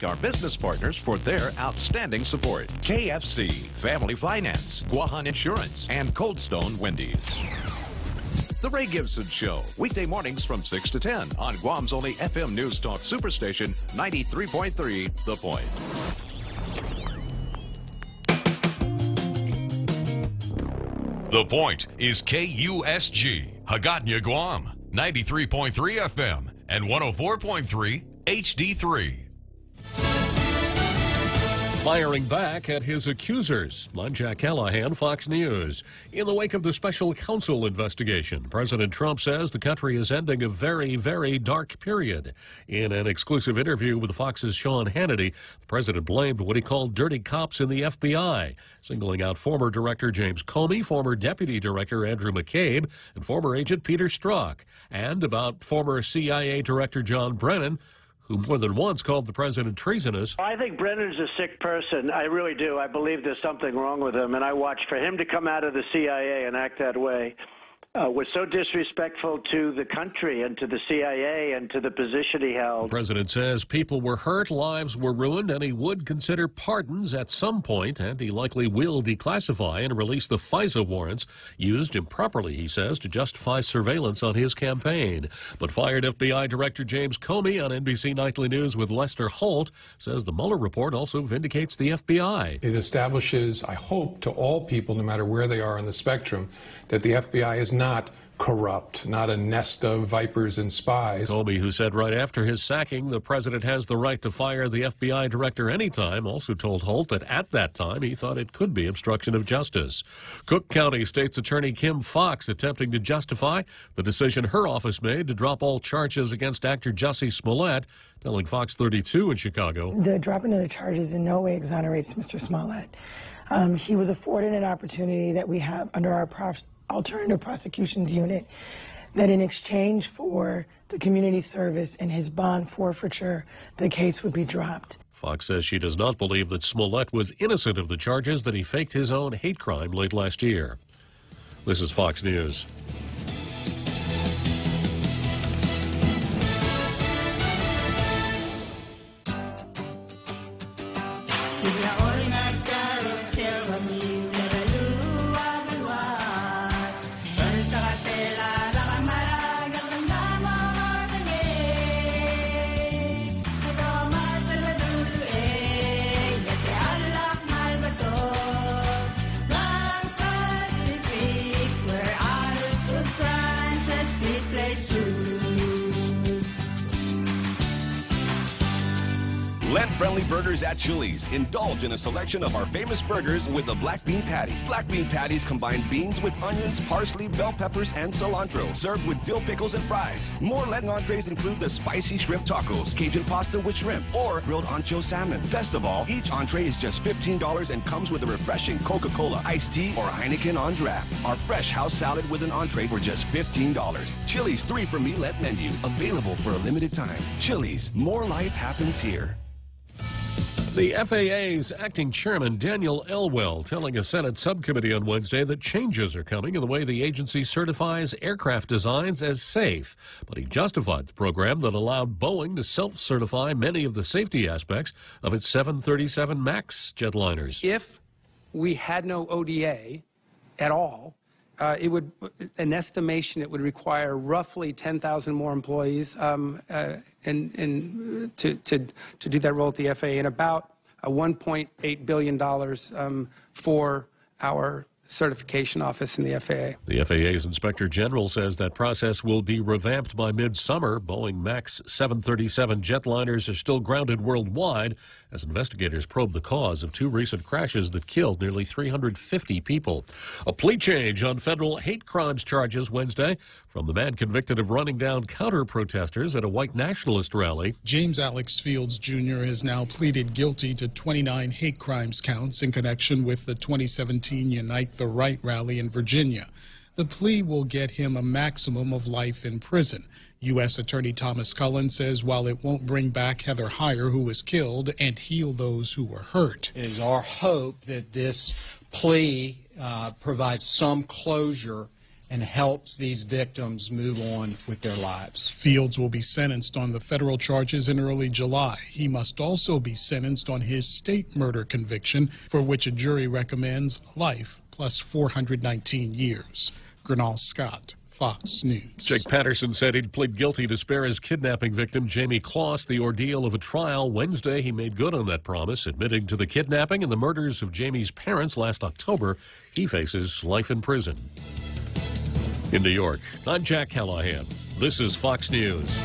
Our business partners for their outstanding support. KFC, Family Finance, Guahan Insurance, and Cold Stone Wendy's. The Ray Gibson Show, weekday mornings from 6 to 10 on Guam's only FM News Talk Superstation, 93.3 The Point. The Point is KUSG, Hagåtña, Guam, 93.3 FM and 104.3 HD3. Firing back at his accusers. I'm Jack Callahan, Fox News. In the wake of the special counsel investigation, President Trump says the country is ending a very, very dark period. In an exclusive interview with Fox's Sean Hannity, the president blamed what he called dirty cops in the FBI, singling out former Director James Comey, former Deputy Director Andrew McCabe, and former agent Peter Strzok, and about former CIA Director John Brennan, who more than once called the president treasonous. I think Brennan's a sick person. I really do. I believe there's something wrong with him. And I watched for him to come out of the CIA and act that way was so disrespectful to the country and to the CIA and to the position he held. The president says people were hurt, lives were ruined, and he would consider pardons at some point, and he likely will declassify and release the FISA warrants used improperly, he says, to justify surveillance on his campaign. But fired FBI Director James Comey on NBC Nightly News with Lester Holt says the Mueller report also vindicates the FBI. It establishes, I hope, to all people, no matter where they are on the spectrum, that the FBI is not corrupt, not a nest of vipers and spies. Comey, who said right after his sacking the president has the right to fire the FBI director anytime, also told Holt that at that time he thought it could be obstruction of justice. Cook County State's Attorney Kim Foxx attempting to justify the decision her office made to drop all charges against actor Jussie Smollett, telling Fox 32 in Chicago. The dropping of the charges in no way exonerates Mr. Smollett. He was afforded an opportunity that we have under our Alternative Prosecutions Unit, that in exchange for the community service and his bond forfeiture, the case would be dropped. Fox says she does not believe that Smollett was innocent of the charges that he faked his own hate crime late last year. This is Fox News. Friendly burgers at Chili's. Indulge in a selection of our famous burgers with a black bean patty. Black bean patties combine beans with onions, parsley, bell peppers, and cilantro. Served with dill pickles and fries. More Latin entrees include the spicy shrimp tacos, Cajun pasta with shrimp, or grilled ancho salmon. Best of all, each entree is just $15 and comes with a refreshing Coca-Cola, iced tea, or Heineken on draft. Our fresh house salad with an entree for just $15. Chili's 3 for Me Let menu. Available for a limited time. Chili's. More life happens here. The FAA's acting chairman, Daniel Elwell, telling a Senate subcommittee on Wednesday that changes are coming in the way the agency certifies aircraft designs as safe. But he justified the program that allowed Boeing to self-certify many of the safety aspects of its 737 MAX jetliners. If we had no ODA at all, it would, an estimation, it would require roughly 10,000 more employees to do that role at the FAA, and about $1.8 billion for our certification office in the FAA. The FAA's Inspector General says that process will be revamped by midsummer. Boeing MAX 737 jetliners are still grounded worldwide as investigators probe the cause of 2 recent crashes that killed nearly 350 people. A plea change on federal hate crimes charges Wednesday from the man convicted of running down counter-protesters at a white nationalist rally. James Alex Fields Jr. has now pleaded guilty to 29 hate crimes counts in connection with the 2017 Unite the Right rally in Virginia. The plea will get him a maximum of life in prison. U.S. Attorney Thomas Cullen says while it won't bring back Heather Heyer, who was killed, and heal those who were hurt. It is our hope that this plea provides some closure and helps these victims move on with their lives. Fields will be sentenced on the federal charges in early July. He must also be sentenced on his state murder conviction, for which a jury recommends life plus 419 years. Gernal Scott, Fox News. Jake Patterson said he'd plead guilty to spare his kidnapping victim, Jamie Kloss, the ordeal of a trial. Wednesday, he made good on that promise, admitting to the kidnapping and the murders of Jamie's parents last October. He faces life in prison. In New York, I'm Jack Callahan. This is Fox News.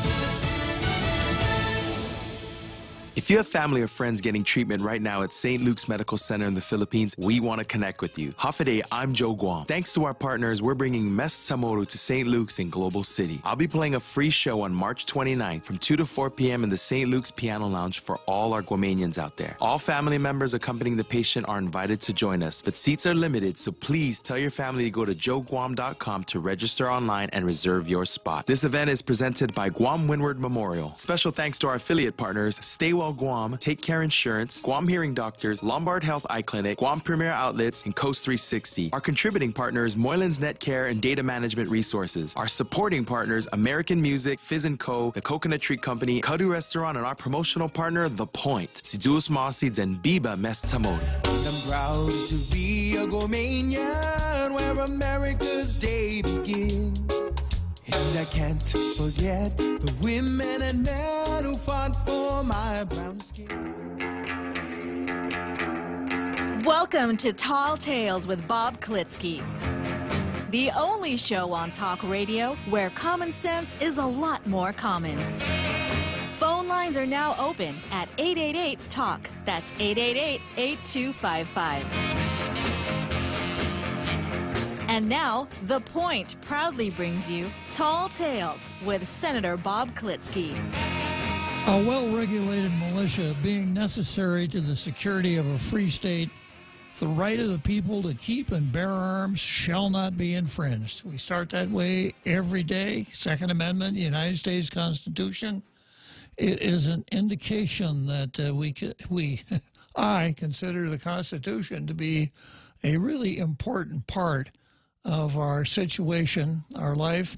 If you have family or friends getting treatment right now at St. Luke's Medical Center in the Philippines, we want to connect with you. Hafaday, I'm Joe Guam. Thanks to our partners, we're bringing Mes Samoru to St. Luke's in Global City. I'll be playing a free show on March 29th from 2 to 4 p.m. in the St. Luke's Piano Lounge for all our Guamanians out there. All family members accompanying the patient are invited to join us, but seats are limited, so please tell your family to go to joeguam.com to register online and reserve your spot. This event is presented by Guam Windward Memorial. Special thanks to our affiliate partners, Stay Well Guam, Take Care Insurance, Guam Hearing Doctors, Lombard Health Eye Clinic, Guam Premier Outlets, and Coast 360. Our contributing partners, Moylan's Net Care and Data Management Resources. Our supporting partners, American Music, Fizz & Co., The Coconut Tree Company, Kadu Restaurant, and our promotional partner, The Point, Sidus Mossids, and Biba Mes Samoru. I'm proud to be a Guamanian, where America's day begins. And I can't forget the women and men who fought for my brown skin. Welcome to Tall Tales with Bob Klitzkie, the only show on talk radio where common sense is a lot more common. Phone lines are now open at 888-TALK. That's 888-8255. And now, The Point proudly brings you Tall Tales with Senator Bob Klitzkie. A well-regulated militia being necessary to the security of a free state, the right of the people to keep and bear arms shall not be infringed. We start that way every day. Second Amendment, United States Constitution. It is an indication that I consider the Constitution to be a really important part of our situation, our life,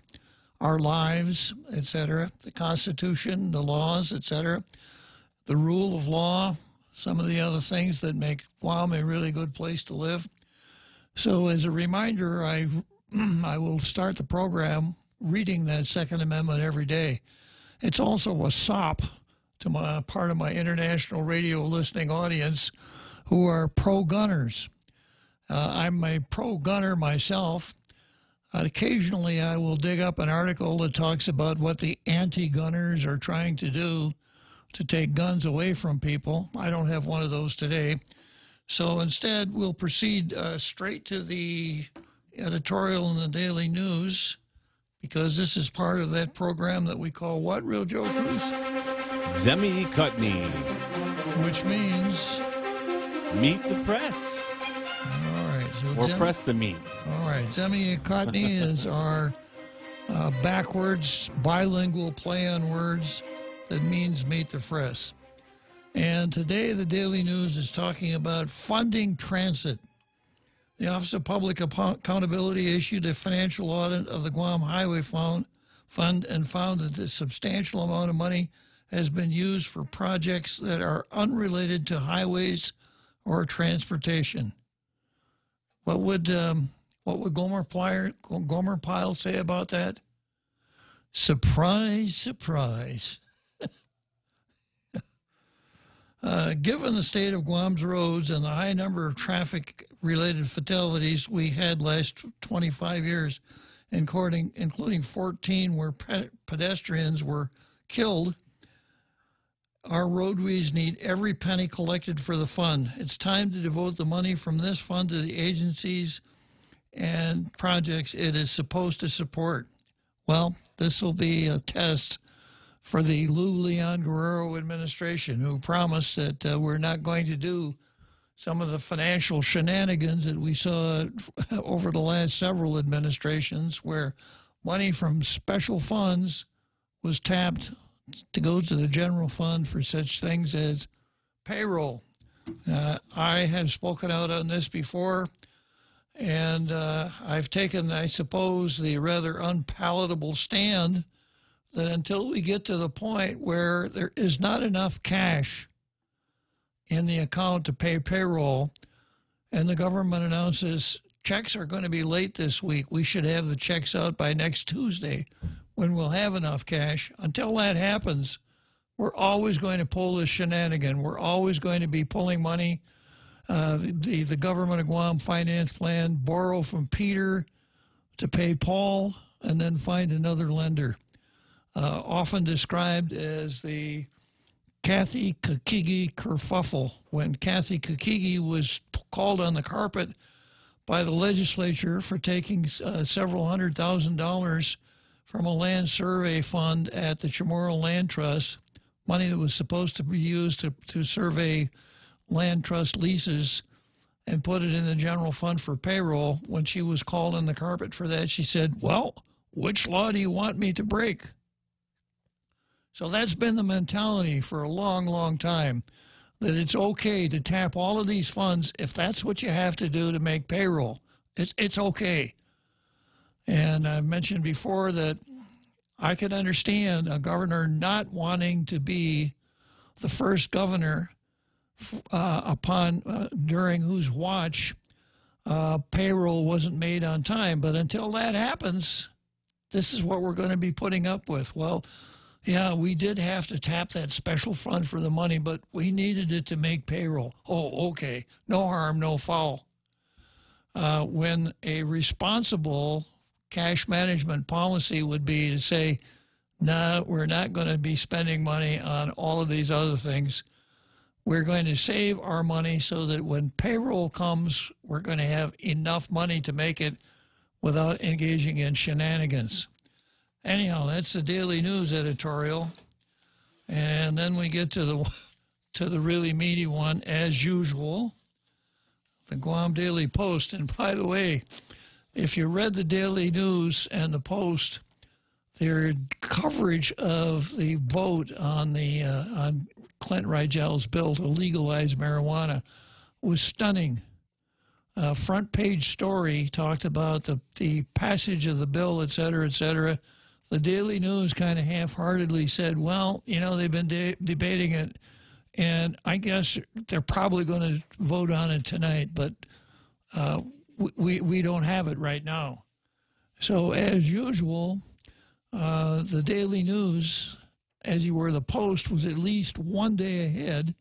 our lives, etc., the Constitution, the laws, etc., the rule of law, some of the other things that make Guam a really good place to live. So as a reminder, I will start the program reading that Second Amendment every day. It's also a sop to my part of my international radio listening audience who are pro-gunners. I'm a pro-gunner myself. Occasionally, I will dig up an article that talks about what the anti-gunners are trying to do to take guns away from people. I don't have one of those today. So instead, we'll proceed straight to the editorial in the Daily News, because this is part of that program that we call what, Real Joe Cruz? Zemi Kutney. Which means? Meet the press. All right. So or press the meat. All right. Zemi Kutney is our backwards bilingual play on words that means meet the press. And today the Daily News is talking about funding transit. The Office of Public Accountability issued a financial audit of the Guam Highway Fund and found that a substantial amount of money has been used for projects that are unrelated to highways or transportation. What would Gomer Pyle say about that? Surprise, surprise. Given the state of Guam's roads and the high number of traffic-related fatalities we had last 25 years, including 14 where pedestrians were killed, our roadways need every penny collected for the fund. It's time to devote the money from this fund to the agencies and projects it is supposed to support. Well, this will be a test for the Lou Leon Guerrero administration, who promised that we're not going to do some of the financial shenanigans that we saw over the last several administrations, where money from special funds was tapped to go to the general fund for such things as payroll. I have spoken out on this before, And I've taken, I suppose, the rather unpalatable stand that until we get to the point where there is not enough cash in the account to pay payroll, and the government announces checks are going to be late this week, we should have the checks out by next Tuesday when we'll have enough cash. Until that happens, we're always going to pull this shenanigan. We're always going to be pulling money. The government of Guam finance plan, borrow from Peter to pay Paul, and then find another lender. Often described as the Kathy Kakigi kerfuffle, when Kathy Kakigi was called on the carpet by the legislature for taking several $100,000 from a land survey fund at the Chamorro Land Trust, money that was supposed to be used to survey land trust leases, and put it in the general fund for payroll. When she was called on the carpet for that, she said, well, which law do you want me to break? So that's been the mentality for a long, long time, that it's okay to tap all of these funds if that's what you have to do to make payroll. It's okay. And I mentioned before that I could understand a governor not wanting to be the first governor during whose watch payroll wasn't made on time. But until that happens, this is what we're going to be putting up with. Well, yeah, we did have to tap that special fund for the money, but we needed it to make payroll. Oh, okay. No harm, no foul. When a responsible cash management policy would be to say, no, we're not going to be spending money on all of these other things. We're going to save our money so that when payroll comes, we're going to have enough money to make it without engaging in shenanigans. Anyhow, that's the Daily News editorial. And then we get to the really meaty one, as usual, the Guam Daily Post. And by the way, if you read the Daily News and the Post, their coverage of the vote on Clint Rigel's bill to legalize marijuana was stunning. Front page story talked about the passage of the bill, et cetera, et cetera. The Daily News kind of half-heartedly said, well, you know, they've been debating it, and I guess they're probably going to vote on it tonight, but we don't have it right now. So as usual, the Daily News, as you were the Post, was at least one day ahead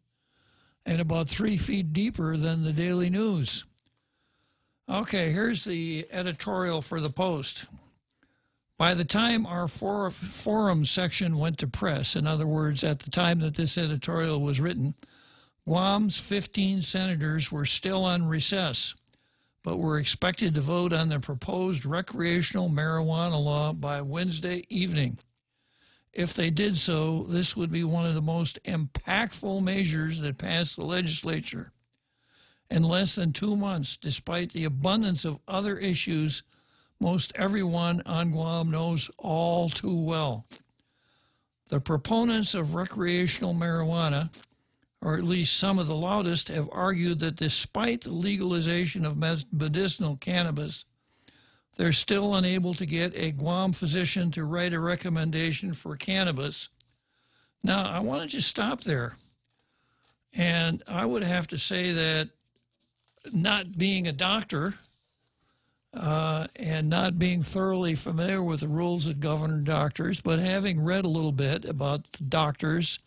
and about 3 feet deeper than the Daily News. Okay, here's the editorial for the Post. By the time our forum section went to press, in other words, at the time that this editorial was written, Guam's 15 senators were still on recess, but were expected to vote on the proposed recreational marijuana law by Wednesday evening. If they did so, this would be one of the most impactful measures that passed the legislature in less than 2 months, despite the abundance of other issues most everyone on Guam knows all too well. The proponents of recreational marijuana, or at least some of the loudest, have argued that despite the legalization of medicinal cannabis, they're still unable to get a Guam physician to write a recommendation for cannabis. Now, I want to just stop there. And I would have to say that not being a doctor and not being thoroughly familiar with the rules that govern doctors, but having read a little bit about doctors,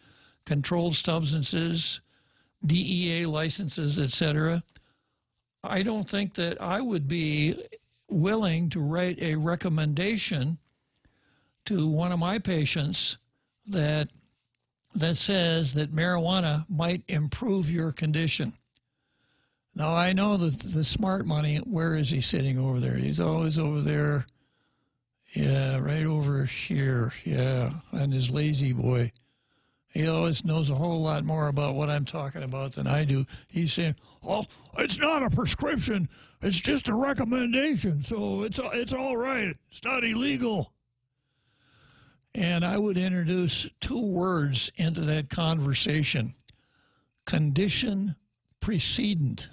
controlled substances, DEA licenses, etc., I don't think that I would be willing to write a recommendation to one of my patients that says that marijuana might improve your condition. Now, I know that the smart money, where is he sitting over there? He's always over there. Yeah, right over here. Yeah, and his lazy boy. He always knows a whole lot more about what I'm talking about than I do. He's saying, oh, it's not a prescription. It's just a recommendation, so it's all right. It's not illegal. And I would introduce 2 words into that conversation. Condition precedent.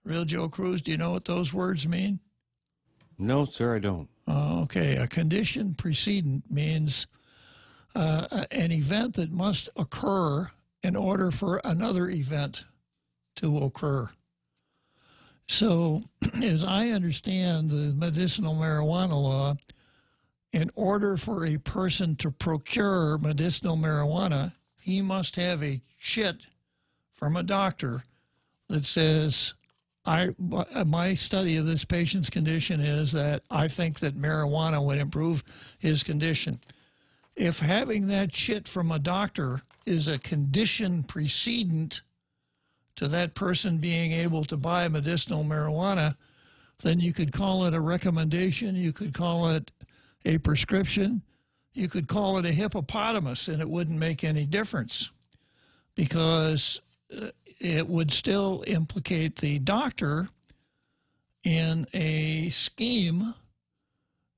Real Joe Cruz, do you know what those words mean? No, sir, I don't. Okay, a condition precedent means an event that must occur in order for another event to occur. So, as I understand the medicinal marijuana law, in order for a person to procure medicinal marijuana, he must have a chit from a doctor that says, my study of this patient's condition is that I think that marijuana would improve his condition. If having that chit from a doctor is a condition precedent to that person being able to buy medicinal marijuana, then you could call it a recommendation, you could call it a prescription, you could call it a hippopotamus, and it wouldn't make any difference because it would still implicate the doctor in a scheme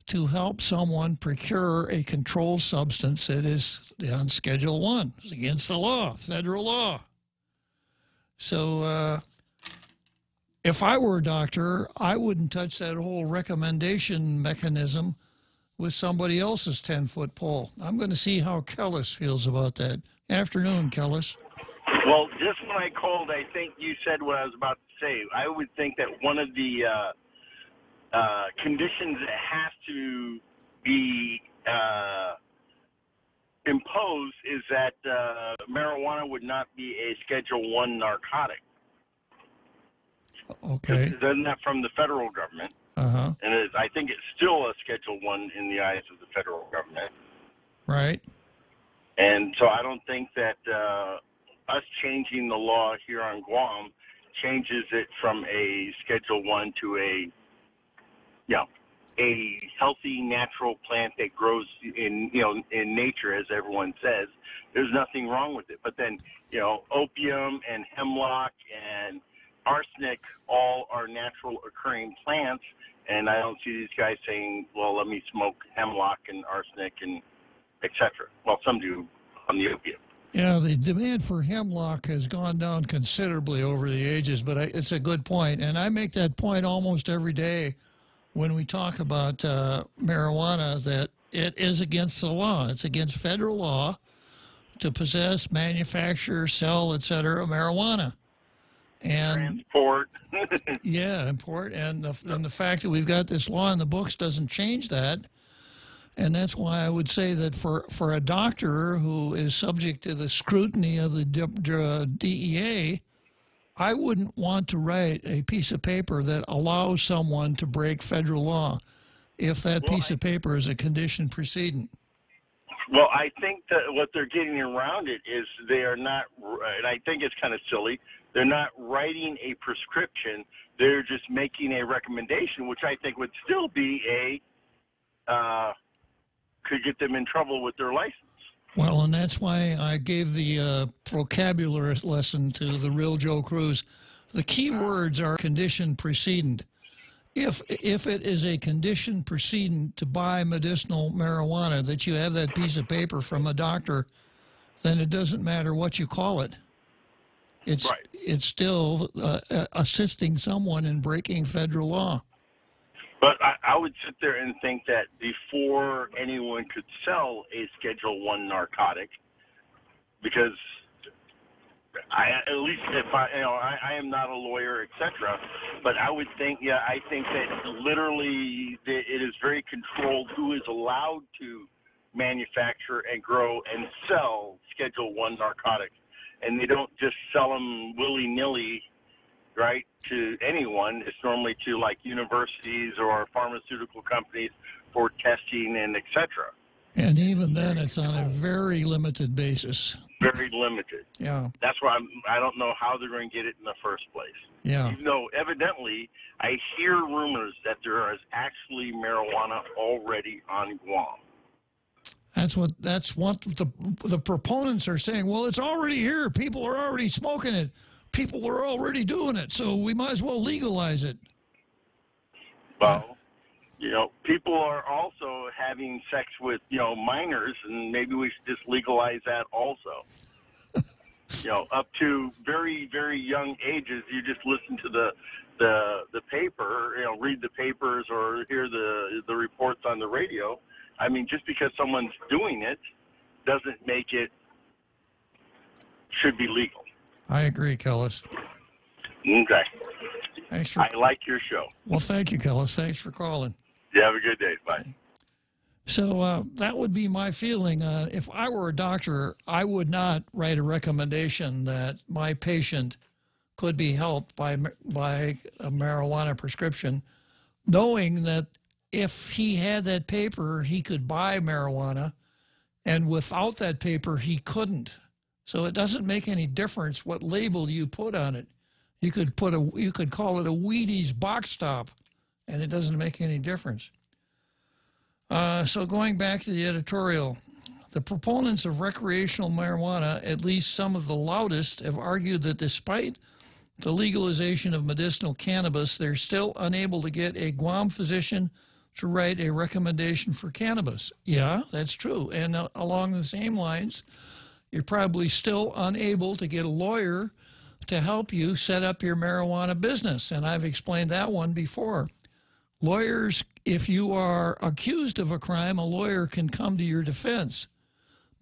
to help someone procure a controlled substance that is on Schedule 1. It's against the law, federal law. So if I were a doctor, I wouldn't touch that whole recommendation mechanism with somebody else's 10-foot pole. I'm going to see how Kellis feels about that. Afternoon, Kellis. Well, just when I called, I think you said what I was about to say. I would think that one of the conditions that has to be imposed is that marijuana would not be a Schedule 1 narcotic. Okay. Isn't that from the federal government? Uh-huh. And I think it's still a Schedule 1 in the eyes of the federal government. Right. And so I don't think that us changing the law here on Guam changes it from a Schedule 1 to a healthy natural plant that grows in nature, as everyone says. There's nothing wrong with it. But then, opium and hemlock and arsenic all are natural occurring plants, and I don't see these guys saying, well, let me smoke hemlock and arsenic and et cetera. Well, some do on the opium. Yeah, the demand for hemlock has gone down considerably over the ages, but it's a good point. And I make that point almost every day when we talk about marijuana, that it is against the law. It's against federal law to possess, manufacture, sell, et cetera, marijuana. And transport. Yeah, import. And the fact that we've got this law in the books doesn't change that. And that's why I would say that for a doctor who is subject to the scrutiny of the DEA, I wouldn't want to write a piece of paper that allows someone to break federal law if that piece of paper is a condition precedent. Well, I think that what they're getting around it is they are not, and I think it's kind of silly, they're not writing a prescription. They're just making a recommendation, which I think would still be could get them in trouble with their license. Well, and that's why I gave the vocabulary lesson to the real Joe Cruz. The key words are condition precedent. If it is a condition precedent to buy medicinal marijuana, that you have that piece of paper from a doctor, then it doesn't matter what you call it. It's still assisting someone in breaking federal law. But I would sit there and think that before anyone could sell a Schedule 1 narcotic, because at least if I am not a lawyer, etc., but I would think, I think that literally it is very controlled who is allowed to manufacture and grow and sell Schedule 1 narcotics. And they don't just sell them willy-nilly, right, to anyone. It's normally to like universities or pharmaceutical companies for testing and et cetera. And even then, it's on a very limited basis. Very limited. Yeah. That's why I don't know how they're going to get it in the first place. Yeah. Even though evidently I hear rumors that there is actually marijuana already on Guam. That's what the proponents are saying. Well, it's already here. People are already smoking it. People are already doing it. So we might as well legalize it. Well, people are also having sex with, minors, and maybe we should just legalize that also. up to very, very young ages. You just listen to the paper, read the papers or hear the reports on the radio. I mean, just because someone's doing it doesn't make it should be legal. I agree, Kellis. Okay. Thanks for, I like your show. Well, thank you, Kellis. Thanks for calling. You have a good day. Bye. So that would be my feeling. If I were a doctor, I would not write a recommendation that my patient could be helped by a marijuana prescription, knowing that if he had that paper, he could buy marijuana, and without that paper, he couldn't. So it doesn't make any difference what label you put on it. You could call it a Wheaties box top, and it doesn't make any difference. So going back to the editorial, the proponents of recreational marijuana, at least some of the loudest, have argued that despite the legalization of medicinal cannabis, they're still unable to get a Guam physician to write a recommendation for cannabis. Yeah, that's true. And along the same lines, you're probably still unable to get a lawyer to help you set up your marijuana business. And I've explained that one before. Lawyers, if you are accused of a crime, a lawyer can come to your defense.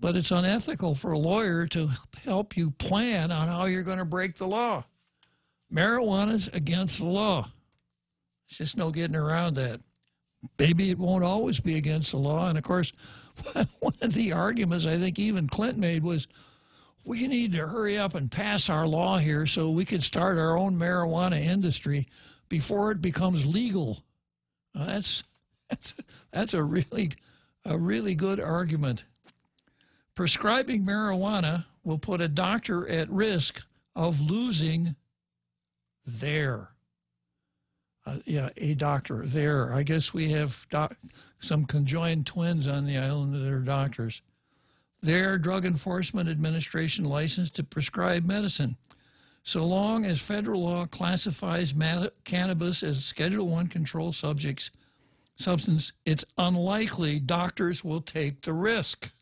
But it's unethical for a lawyer to help you plan on how you're going to break the law. Marijuana's against the law. There's just no getting around that. Maybe it won't always be against the law. And, of course, one of the arguments I think even Clinton made was, we need to hurry up and pass our law here so we can start our own marijuana industry before it becomes legal. That's a really good argument. Prescribing marijuana will put a doctor at risk of losing a doctor there. I guess we have some conjoined twins on the island that are doctors. Their Drug Enforcement Administration license to prescribe medicine. So long as federal law classifies cannabis as Schedule I controlled substance, it's unlikely doctors will take the risk.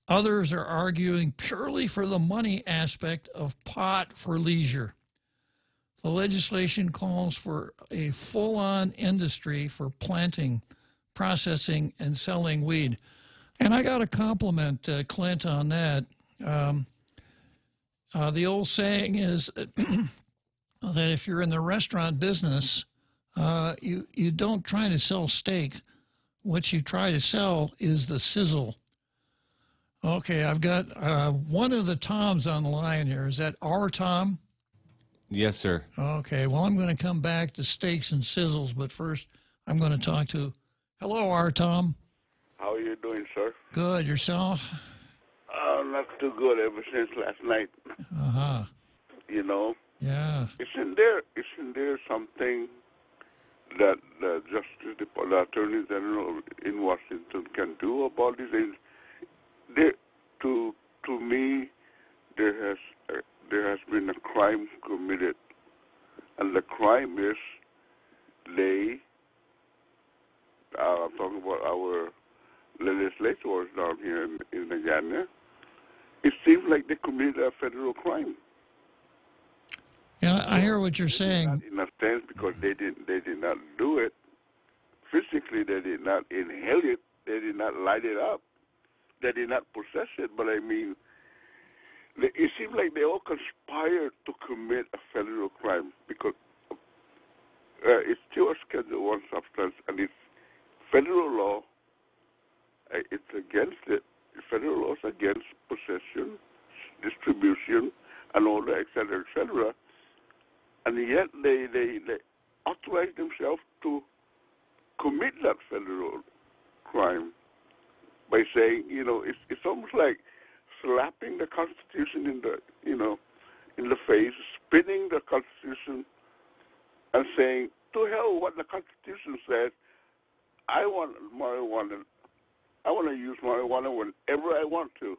Others are arguing purely for the money aspect of pot for leisure. The legislation calls for a full-on industry for planting, processing, and selling weed. And I got to compliment Clint on that. The old saying is that if you're in the restaurant business, you don't try to sell steak. What you try to sell is the sizzle. Okay, I've got one of the Toms on the line here. Is that our Tom? Yes, sir. Okay, well, I'm going to come back to steaks and sizzles, but first I'm going to talk to, hello, our Tom. How are you doing, sir? Good. Yourself? Not too good ever since last night. Uh-huh. You know? Yeah. Isn't there something that the the Attorney General in Washington can do about these things? To me, there has been a crime committed, and the crime is I'm talking about our legislators down here in Guyana. It seems like they committed a federal crime. Yeah, I hear what you're saying. Not in a sense, because they did not do it physically. They did not inhale it. They did not light it up. They did not possess it. But I mean, it seems like they all conspired to commit a federal crime, because it's still a Schedule I substance, and it's federal law. It's against it. Federal laws against possession, distribution, and all that, et cetera, and yet they authorize themselves to commit that federal crime by saying, it's almost like slapping the Constitution in the face, spinning the Constitution, and saying, to hell what the Constitution says. I want marijuana. I want to use marijuana whenever I want to.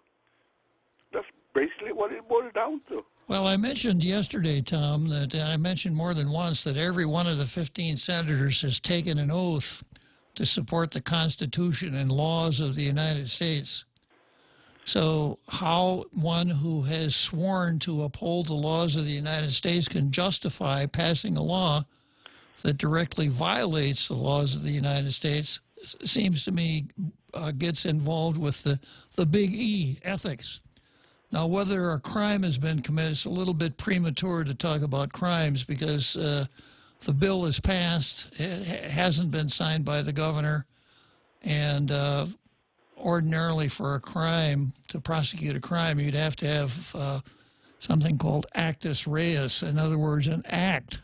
That's basically what it boils down to. Well, I mentioned yesterday, Tom, that I mentioned more than once that every one of the 15 senators has taken an oath to support the Constitution and laws of the United States. So how one who has sworn to uphold the laws of the United States can justify passing a law that directly violates the laws of the United States seems to me gets involved with the big E, ethics. Now, whether a crime has been committed, it's a little bit premature to talk about crimes because the bill is passed. It hasn't been signed by the governor. And ordinarily for a crime, to prosecute a crime, you'd have to have something called actus reus, in other words, an act.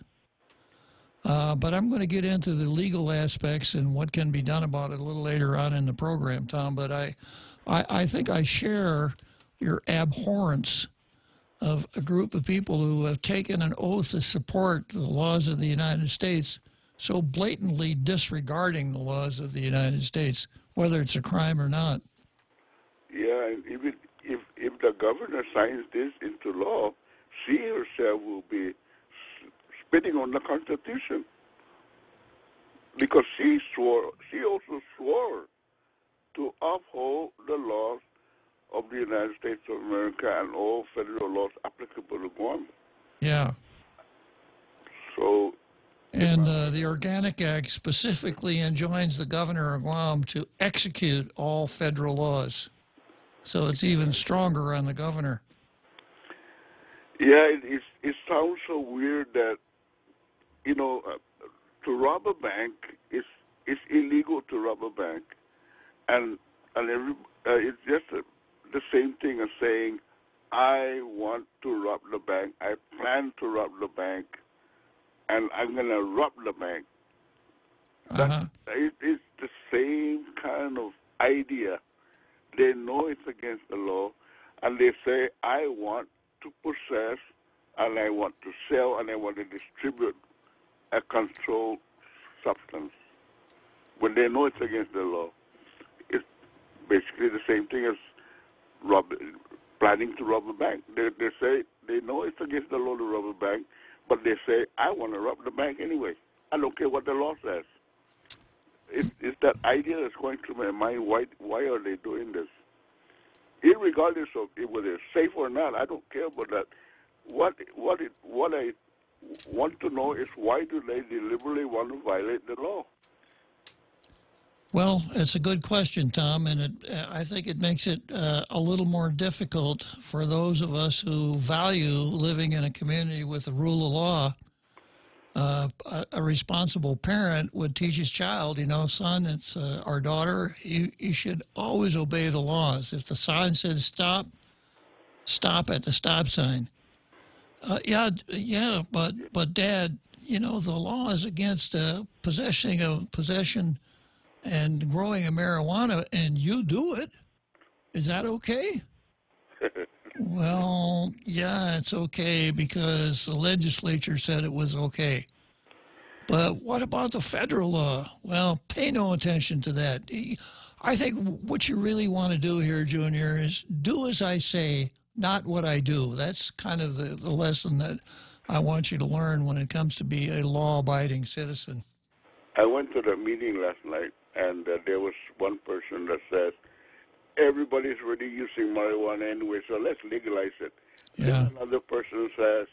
But I'm going to get into the legal aspects and what can be done about it a little later on in the program, Tom. But I think I share your abhorrence of a group of people who have taken an oath to support the laws of the United States, so blatantly disregarding the laws of the United States, whether it's a crime or not. Yeah, and even if the governor signs this into law, she herself will be spitting on the Constitution, because she also swore to uphold the laws of the United States of America and all federal laws applicable to Guam. Yeah. So. And the Organic Act specifically enjoins the governor of Guam to execute all federal laws. So it's even stronger on the governor. Yeah, it sounds so weird that, you know, to rob a bank, it's illegal to rob a bank. And it's just the same thing as saying, I want to rob the bank, I plan to rob the bank, and I'm going to rob the bank. It's the same kind of idea. They know it's against the law, and they say, I want to possess, and I want to sell, and I want to distribute a controlled substance. When they know it's against the law, it's basically the same thing as planning to rob a bank. They say they know it's against the law to rob a bank, but they say, I want to rob the bank anyway. I don't care what the law says. It's that idea that's going through my mind. Why are they doing this? Irregardless of whether it's safe or not, I don't care about that. What I want to know is, why do they deliberately want to violate the law? Well, it's a good question, Tom, and I think it makes it a little more difficult for those of us who value living in a community with the rule of law. A responsible parent would teach his child, you know, son, it's our daughter, you should always obey the laws. If the sign says stop, stop at the stop sign. But Dad, you know, the law is against possession and growing of marijuana, and you do it. Is that okay? Well, yeah, it's okay because the legislature said it was okay. But what about the federal law? Well, pay no attention to that. I think what you really want to do here, Junior, is do as I say, not what I do. That's kind of the lesson that I want you to learn when it comes to be a law-abiding citizen. I went to the meeting last night, and there was one person that said, everybody's already using marijuana anyway, so let's legalize it. Yeah. Then another person says,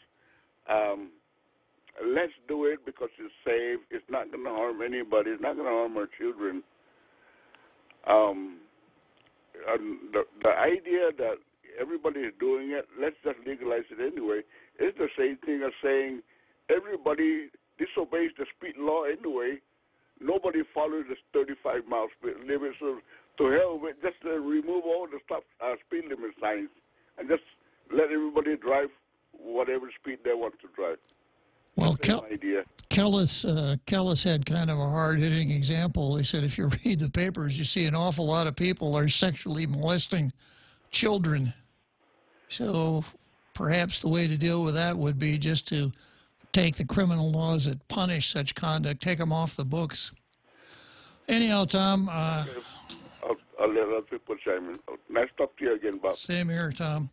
let's do it because it's safe. It's not going to harm anybody. It's not going to harm our children. The idea that everybody is doing it, let's just legalize it anyway, is the same thing as saying everybody disobeys the speed law anyway. Nobody follows the 35-mile speed limit, so to hell with just remove all the speed limit signs and just let everybody drive whatever speed they want to drive. Well, Kellis had kind of a hard-hitting example. He said if you read the papers, you see an awful lot of people are sexually molesting children. So perhaps the way to deal with that would be just to take the criminal laws that punish such conduct, take them off the books. Anyhow, Tom. I'll let other people chime in. Nice to talk to you again, Bob. Same here, Tom.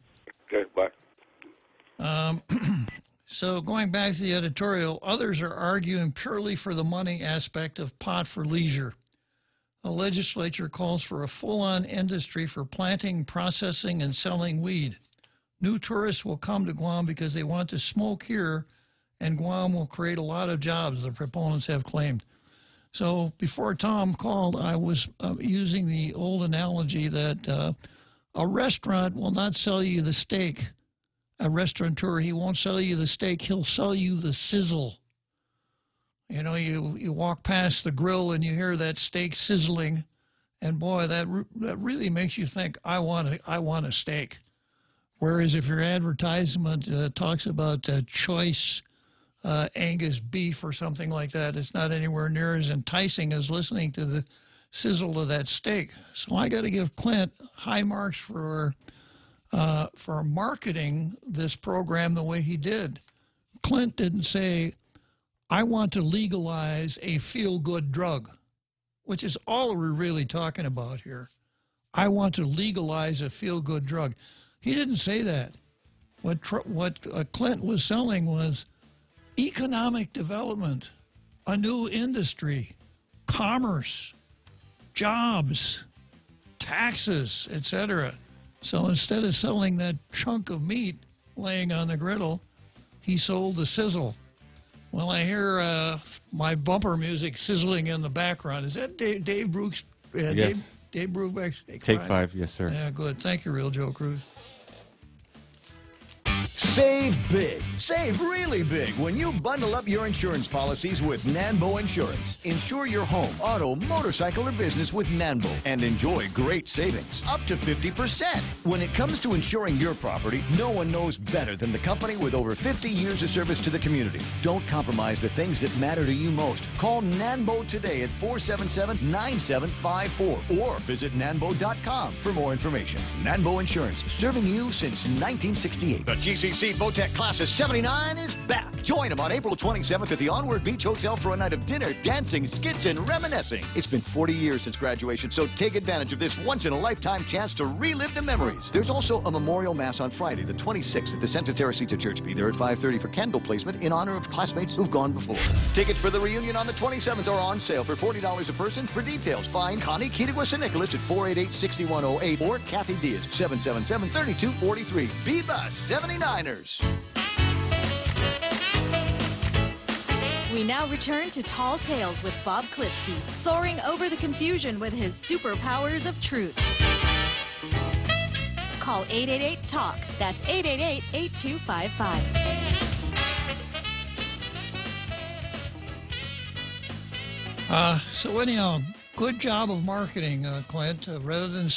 Okay, bye. So going back to the editorial, others are arguing purely for the money aspect of pot for leisure. The legislature calls for a full-on industry for planting, processing, and selling weed. New tourists will come to Guam because they want to smoke here, and Guam will create a lot of jobs, the proponents have claimed. So before Tom called, I was using the old analogy that a restaurant will not sell you the steak. A restaurateur, he won't sell you the steak, he'll sell you the sizzle. You know, you walk past the grill and you hear that steak sizzling, and boy, that really makes you think, I want a steak. Whereas if your advertisement talks about choice Angus beef or something like that, it's not anywhere near as enticing as listening to the sizzle of that steak. So I got to give Clint high marks for marketing this program the way he did. Clint didn't say, I want to legalize a feel-good drug, which is all we're really talking about here. I want to legalize a feel-good drug. He didn't say that. What Clint was selling was economic development, a new industry, commerce, jobs, taxes, etc. So instead of selling that chunk of meat laying on the griddle, he sold the sizzle. Well, I hear my bumper music sizzling in the background. Is that Dave Brooks? Yes. Dave Brubeck? Take five, yes, sir. Yeah, good. Thank you, Real Joe Cruz. Save big. Save really big when you bundle up your insurance policies with Nanbo Insurance. Insure your home, auto, motorcycle, or business with Nanbo and enjoy great savings, up to 50%. When it comes to insuring your property, no one knows better than the company with over 50 years of service to the community. Don't compromise the things that matter to you most. Call Nanbo today at 477-9754 or visit nanbo.com for more information. Nanbo Insurance, serving you since 1968. The GCC Votech Class of 79 is back. Join them on April 27th at the Onward Beach Hotel for a night of dinner, dancing, skits, and reminiscing. It's been 40 years since graduation, so take advantage of this once-in-a-lifetime chance to relive the memories. There's also a memorial mass on Friday, the 26th at the Santa Teresita Church. Be there at 5:30 for candle placement in honor of classmates who've gone before. Tickets for the reunion on the 27th are on sale for $40 a person. For details, find Connie Kittigwas and Nicholas at 488-6108 or Kathy Diaz, 777-3243. Bebus 79ers. We now return to Tall Tales with Bob Klitzkie, soaring over the confusion with his superpowers of truth. Call 888-TALK. That's 888-8255. So anyhow, good job of marketing, Clint. Rather than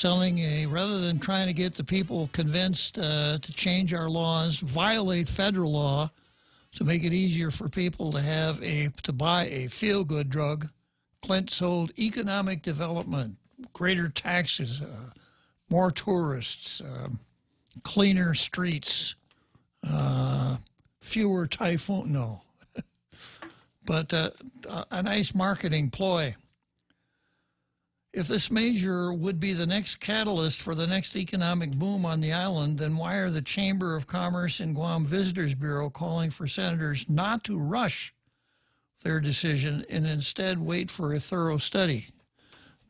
trying to get the people convinced to change our laws, violate federal law to make it easier for people to buy a feel-good drug, Clint sold economic development, greater taxes, more tourists, cleaner streets, fewer typhoons. No. But a nice marketing ploy. If this measure would be the next catalyst for the next economic boom on the island, then why are the Chamber of Commerce and Guam Visitors Bureau calling for senators not to rush their decision and instead wait for a thorough study?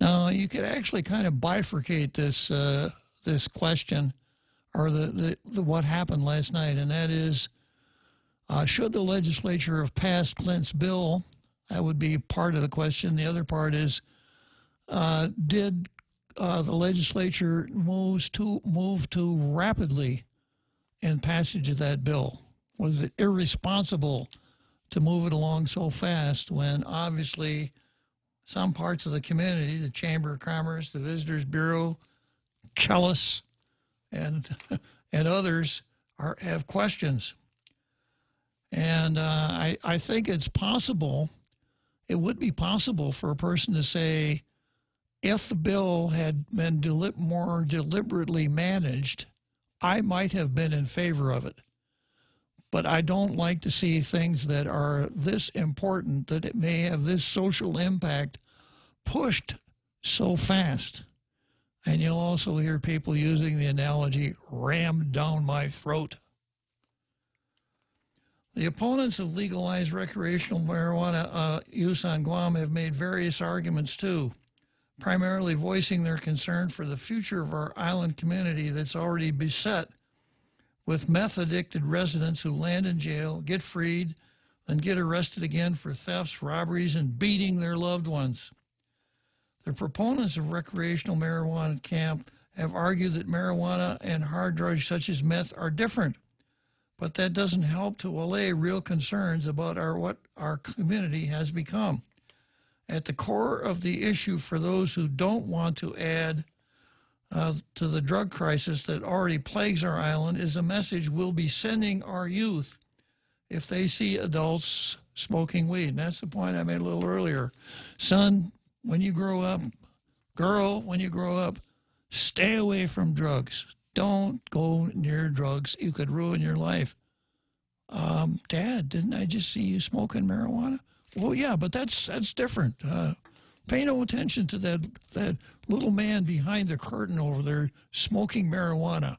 Now, you could actually kind of bifurcate this this question, or the what happened last night, and that is, should the legislature have passed Clint's bill? That would be part of the question. The other part is, did the legislature move too rapidly in passage of that bill? Was it irresponsible to move it along so fast when obviously some parts of the community, the Chamber of Commerce, the Visitors Bureau, Kellis, and others have questions? And I think it's possible, it would be possible for a person to say, if the bill had been more deliberately managed, I might have been in favor of it. But I don't like to see things that are this important, that it may have this social impact, pushed so fast. And you'll also hear people using the analogy, rammed down my throat. The opponents of legalized recreational marijuana use on Guam have made various arguments too. primarily voicing their concern for the future of our island community that's already beset with meth-addicted residents who land in jail, get freed, and get arrested again for thefts, robberies, and beating their loved ones. The proponents of recreational marijuana camp have argued that marijuana and hard drugs such as meth are different, but that doesn't help to allay real concerns about what our community has become. At the core of the issue for those who don't want to add to the drug crisis that already plagues our island is a message we'll be sending our youth if they see adults smoking weed. And that's the point I made a little earlier. Son, when you grow up, girl, when you grow up, stay away from drugs. Don't go near drugs. You could ruin your life. Dad, didn't I just see you smoking marijuana? Well, yeah, but that's different. Pay no attention to that little man behind the curtain over there smoking marijuana.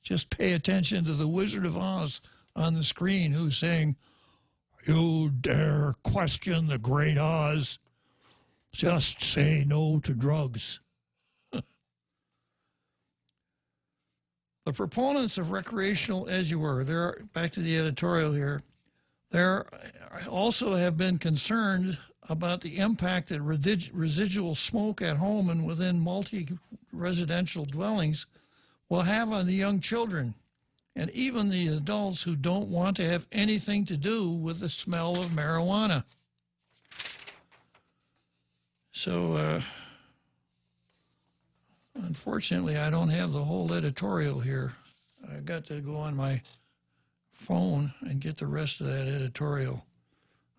Just pay attention to the Wizard of Oz on the screen who's saying, "You dare question the great Oz? Just say no to drugs." The proponents of recreational, as you were, they're back to the editorial here, there also have been concerned about the impact that residual smoke at home and within multi-residential dwellings will have on the young children and even the adults who don't want to have anything to do with the smell of marijuana. So, unfortunately, I don't have the whole editorial here. I've got to go on my phone and get the rest of that editorial.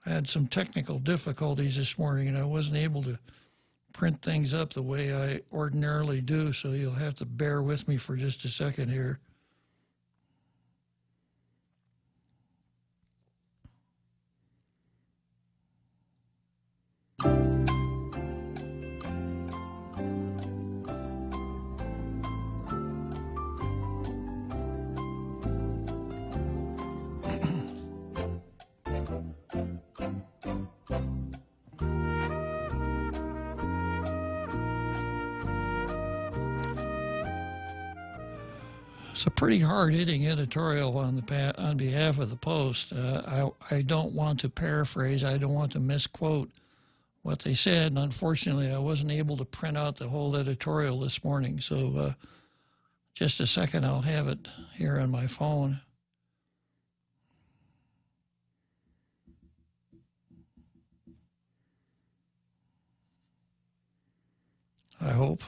I had some technical difficulties this morning, and I wasn't able to print things up the way I ordinarily do, so you'll have to bear with me for just a second here. It's a pretty hard-hitting editorial on behalf of the Post. I don't want to paraphrase. I don't want to misquote what they said, and unfortunately, I wasn't able to print out the whole editorial this morning. So, just a second, I'll have it here on my phone. I hope.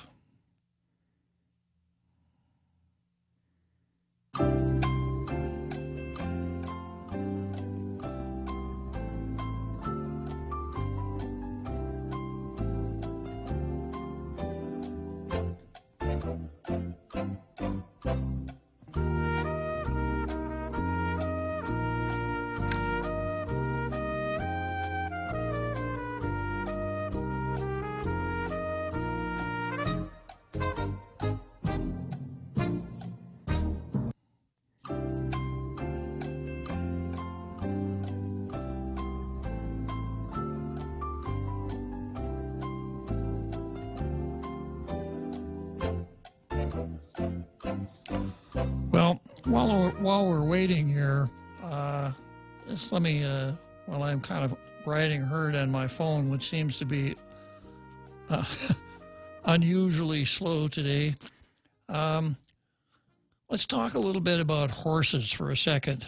Well, while we're waiting here, just let me, while I'm kind of writing herd on my phone, which seems to be unusually slow today, let's talk a little bit about horses for a second.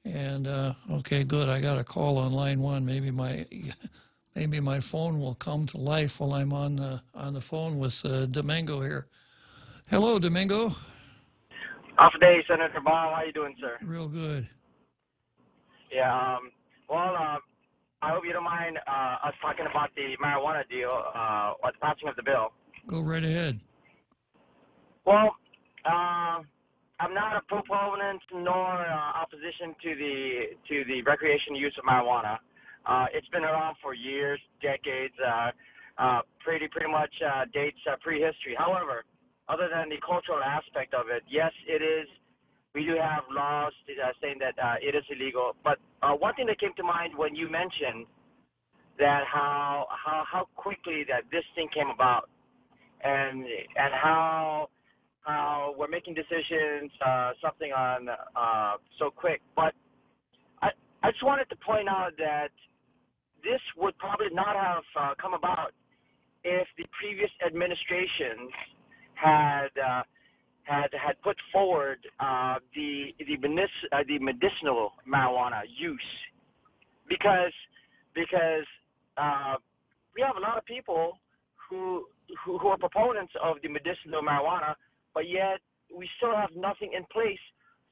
And, okay, good, I got a call on line one. Maybe my phone will come to life while I'm on the phone with Domingo here. Hello, Domingo. Off day, Senator Bob. How you doing, sir? Real good. Yeah. I hope you don't mind us talking about the marijuana deal or the passing of the bill. Go right ahead. Well, I'm not a proponent nor opposition to the recreation use of marijuana. It's been around for years, decades, pretty much dates prehistory. However, other than the cultural aspect of it, yes, it is. We do have laws saying that it is illegal. But one thing that came to mind when you mentioned that how quickly that this thing came about, and how we're making decisions something on so quick. But I just wanted to point out that this would probably not have come about if the previous administrations had put forward the medicinal marijuana use, because we have a lot of people who are proponents of the medicinal marijuana, but yet we still have nothing in place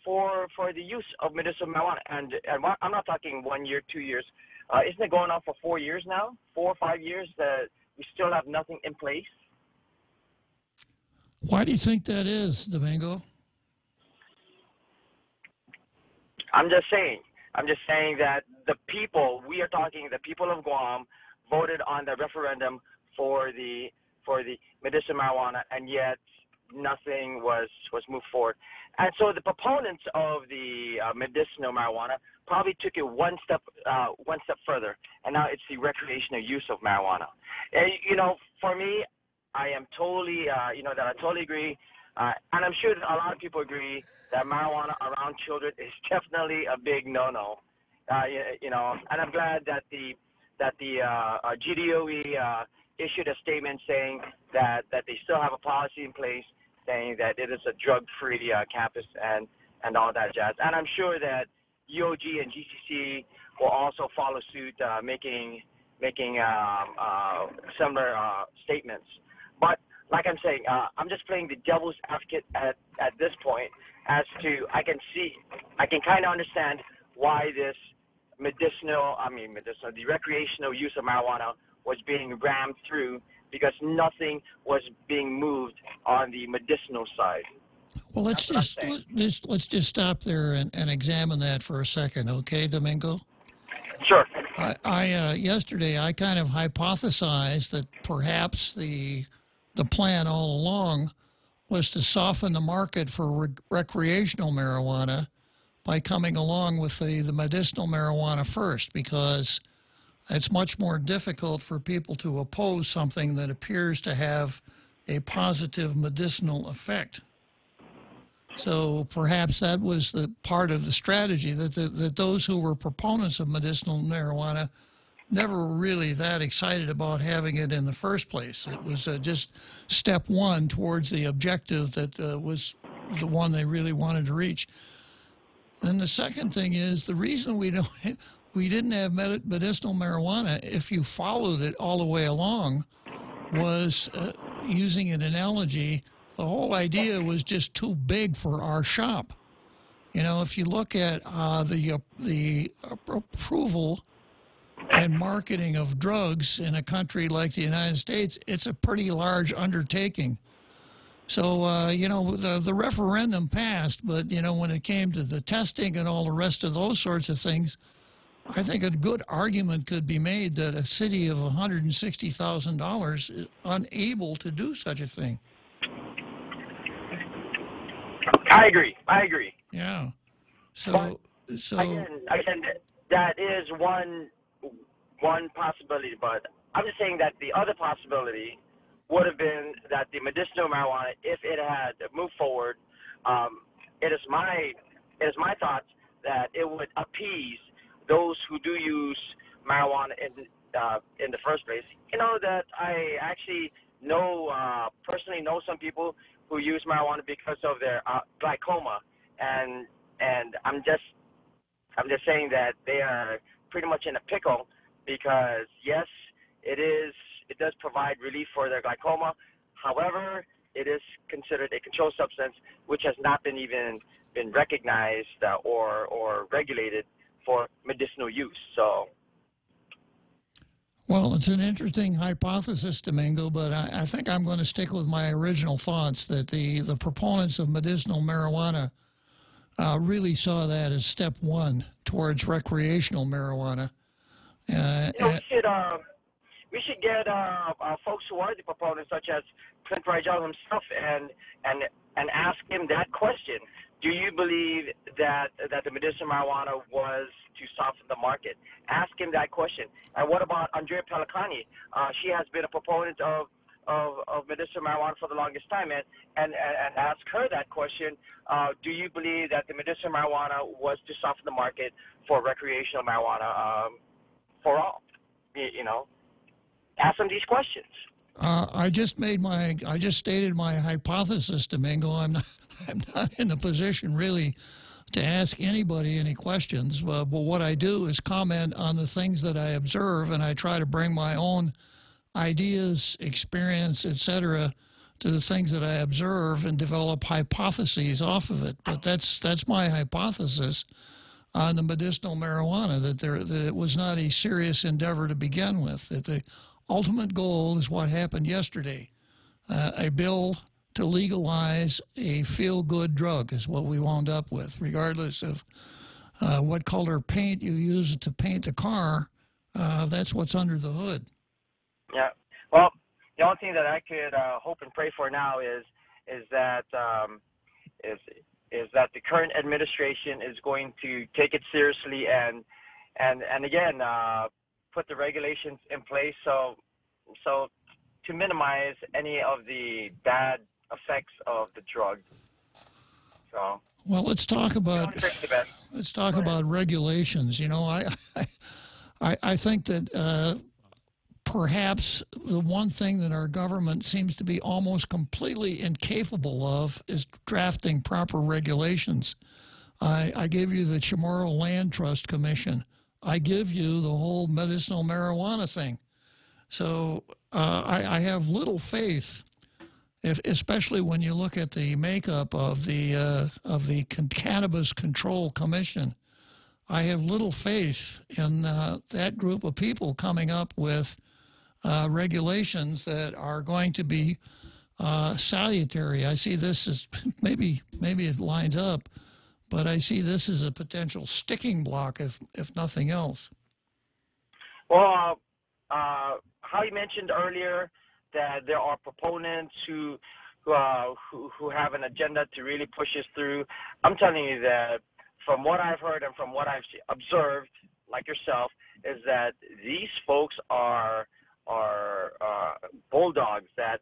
for the use of medicinal marijuana. And I'm not talking 1 year, 2 years. Isn't it going on for 4 years now? 4 or 5 years that we still have nothing in place? Why do you think that is, Domingo? I'm just saying that the people of Guam voted on the referendum for the medicinal marijuana, and yet nothing was moved forward. And so the proponents of the medicinal marijuana probably took it one step further, and now it's the recreational use of marijuana. And, for me, I am totally, that I totally agree, and I'm sure that a lot of people agree that marijuana around children is definitely a big no-no. And I'm glad that the GDOE issued a statement saying that they still have a policy in place saying that it is a drug-free campus and all that jazz. And I'm sure that UOG and GCC will also follow suit, making similar statements. But like I'm saying, I'm just playing the devil's advocate at this point as to I can kind of understand why this the recreational use of marijuana was being rammed through, because nothing was being moved on the medicinal side. Well, let's just stop there and examine that for a second, okay, Domingo? Sure. Yesterday I kind of hypothesized that perhaps the plan all along was to soften the market for recreational marijuana by coming along with the medicinal marijuana first, because it's much more difficult for people to oppose something that appears to have a positive medicinal effect. So perhaps that was the part of the strategy, that those who were proponents of medicinal marijuana never were really that excited about having it in the first place. It was just step one towards the objective that was the one they really wanted to reach. And the second thing is, the reason we didn't have medicinal marijuana, if you followed it all the way along, was, using an analogy, the whole idea was just too big for our shop. If you look at the approval and marketing of drugs in a country like the United States, it's a pretty large undertaking. So, the referendum passed, but, when it came to the testing and all the rest of those sorts of things, I think a good argument could be made that a city of $160,000 is unable to do such a thing. I agree. Yeah. So again, that is one possibility, but I'm just saying that the other possibility would have been that the medicinal marijuana, if it had moved forward, it is my thoughts that it would appease those who do use marijuana in the first place. That I actually personally know some people who use marijuana because of their glaucoma, and I'm just saying that they are pretty much in a pickle, because yes, it does provide relief for their glaucoma. However, it is considered a controlled substance, which has not been recognized or regulated for medicinal use. So, well, it's an interesting hypothesis, Domingo, but I think I'm going to stick with my original thoughts that the proponents of medicinal marijuana really saw that as step one towards recreational marijuana. We should get folks who are the proponents, such as Clint Rigel himself, and ask him that question, do you believe that the medicinal marijuana was to soften the market? Ask him that question. And what about Andrea Pellicani? She has been a proponent of medicinal marijuana for the longest time, and ask her that question. Do you believe that the medicinal marijuana was to soften the market for recreational marijuana for all? You know, ask them these questions. I just stated my hypothesis, Domingo. I'm not in a position really to ask anybody any questions. But what I do is comment on the things that I observe, and I try to bring my own ideas, experience, etc., to the things that I observe and develop hypotheses off of it. But that's my hypothesis on the medicinal marijuana, that it was not a serious endeavor to begin with, that the ultimate goal is what happened yesterday. A bill to legalize a feel-good drug is what we wound up with, regardless of what color paint you use to paint the car. That's what's under the hood. Yeah. Well, the only thing that I could hope and pray for now is that the current administration is going to take it seriously and again put the regulations in place so to minimize any of the bad effects of the drug. So. Well, let's talk about regulations. You know, I think that perhaps the one thing that our government seems to be almost completely incapable of is drafting proper regulations. I gave you the Chamorro Land Trust Commission. I give you the whole medicinal marijuana thing. So I have little faith, especially when you look at the makeup of the Cannabis Control Commission. I have little faith in that group of people coming up with regulations that are going to be salutary. I see this as maybe it lines up, but I see this as a potential sticking block, if nothing else. Well, how you mentioned earlier that there are proponents who have an agenda to really push this through. I'm telling you that from what I've heard and from what I've observed, like yourself, is that these folks are bulldogs that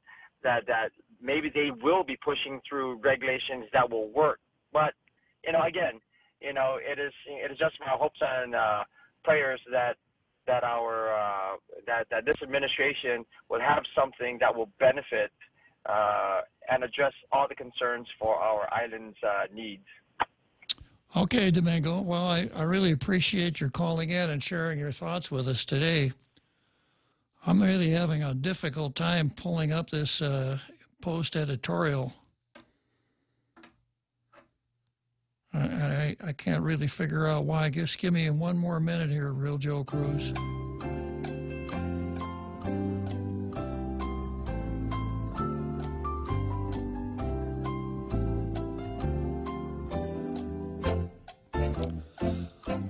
maybe they will be pushing through regulations that will work. But again, it is just my hopes and prayers that this administration will have something that will benefit and address all the concerns for our island's needs. Okay, Domingo. Well, I really appreciate your calling in and sharing your thoughts with us today. I'm really having a difficult time pulling up this Post editorial. I can't really figure out why. Just give me one more minute here, Real Joe Cruz.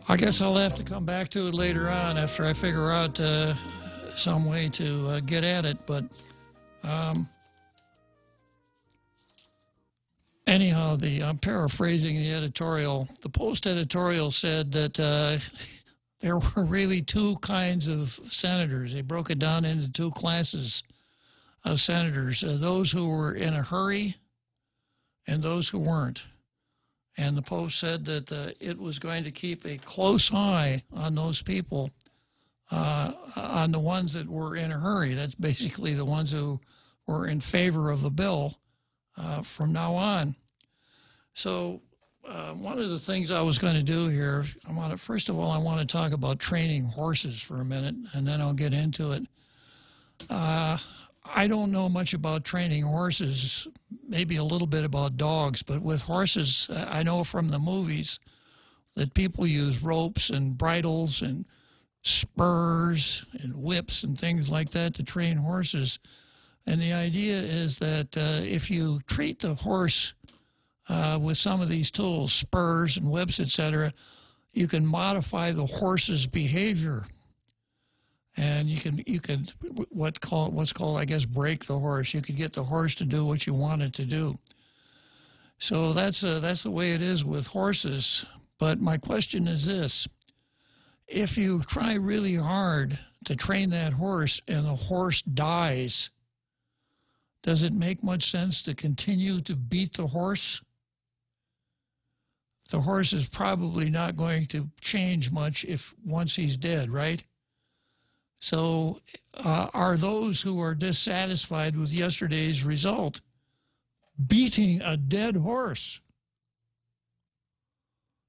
I guess I'll have to come back to it later on after I figure out some way to get at it. But anyhow, I'm paraphrasing the editorial. The Post editorial said that there were really two kinds of senators. They broke it down into two classes of senators, those who were in a hurry and those who weren't. And the Post said that it was going to keep a close eye on those people, on the ones that were in a hurry. That's basically the ones who were in favor of the bill from now on. So one of the things I was going to do here, first of all, I want to talk about training horses for a minute, and then I'll get into it. I don't know much about training horses, maybe a little bit about dogs, but with horses, I know from the movies that people use ropes and bridles and spurs and whips and things like that to train horses. And the idea is that if you treat the horse with some of these tools, spurs and whips, etc., you can modify the horse's behavior. And you can what's called, I guess, break the horse. You could get the horse to do what you want it to do. So that's the way it is with horses. But my question is this. If you try really hard to train that horse and the horse dies, does it make much sense to continue to beat the horse? The horse is probably not going to change much once he's dead, right? So are those who are dissatisfied with yesterday's result beating a dead horse?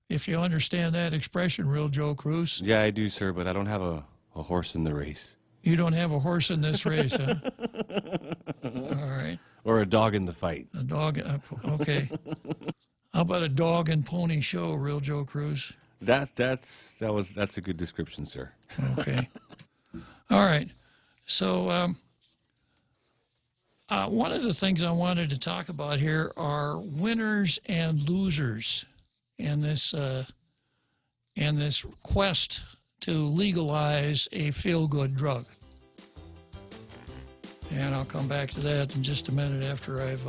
If you understand that expression, real Joe Cruz. Yeah, I do, sir, but I don't have a horse in the race. You don't have a horse in this race, huh? All right. Or a dog in the fight. A dog, okay. How about a dog and pony show, real Joe Cruz? That's a good description, sir. Okay. All right. So one of the things I wanted to talk about here are winners and losers in this quest to legalize a feel-good drug. And I'll come back to that in just a minute after I've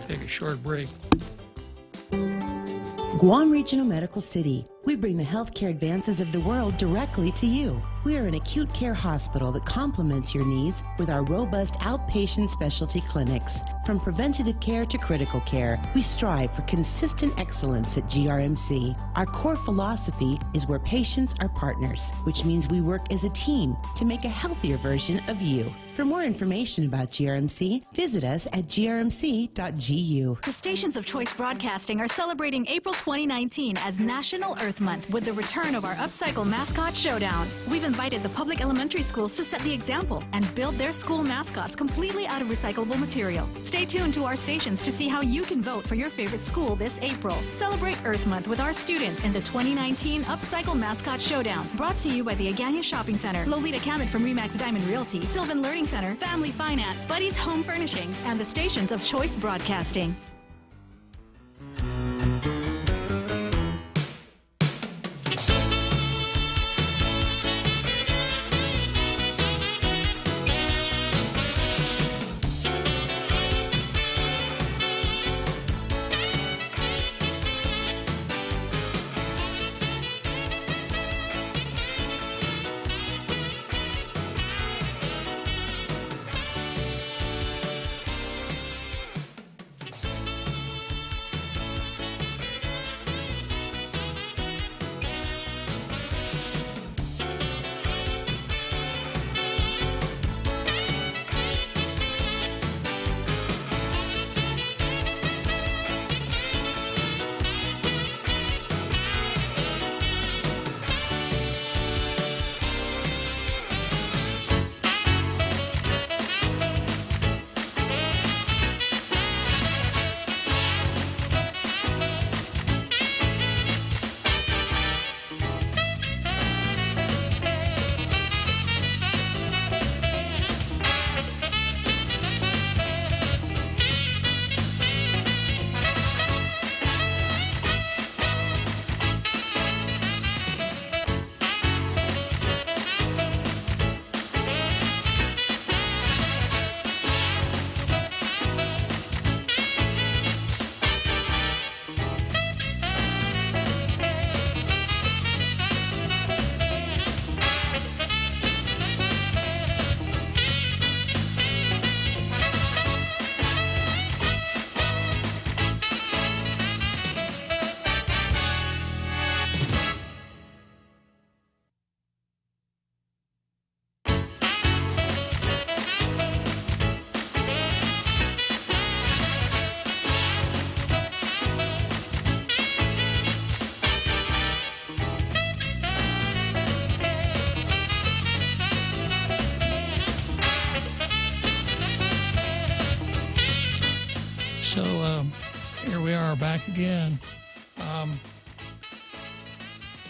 take a short break. Guam Regional Medical City. We bring the healthcare advances of the world directly to you. We are an acute care hospital that complements your needs with our robust outpatient specialty clinics. From preventative care to critical care, we strive for consistent excellence at GRMC. Our core philosophy is where patients are partners, which means we work as a team to make a healthier version of you. For more information about GRMC, visit us at grmc.gu. The stations of Choice Broadcasting are celebrating April 2019 as National Earth Month with the return of our Upcycle Mascot Showdown. We've invited the public elementary schools to set the example and build their school mascots completely out of recyclable material. Stay tuned to our stations to see how you can vote for your favorite school this April. Celebrate Earth Month with our students in the 2019 Upcycle Mascot Showdown. Brought to you by the Agania Shopping Center, Lolita Kamet from Remax Diamond Realty, Sylvan Learning Center, Family Finance, Buddy's Home Furnishings, and the stations of Choice Broadcasting. Here we are back again.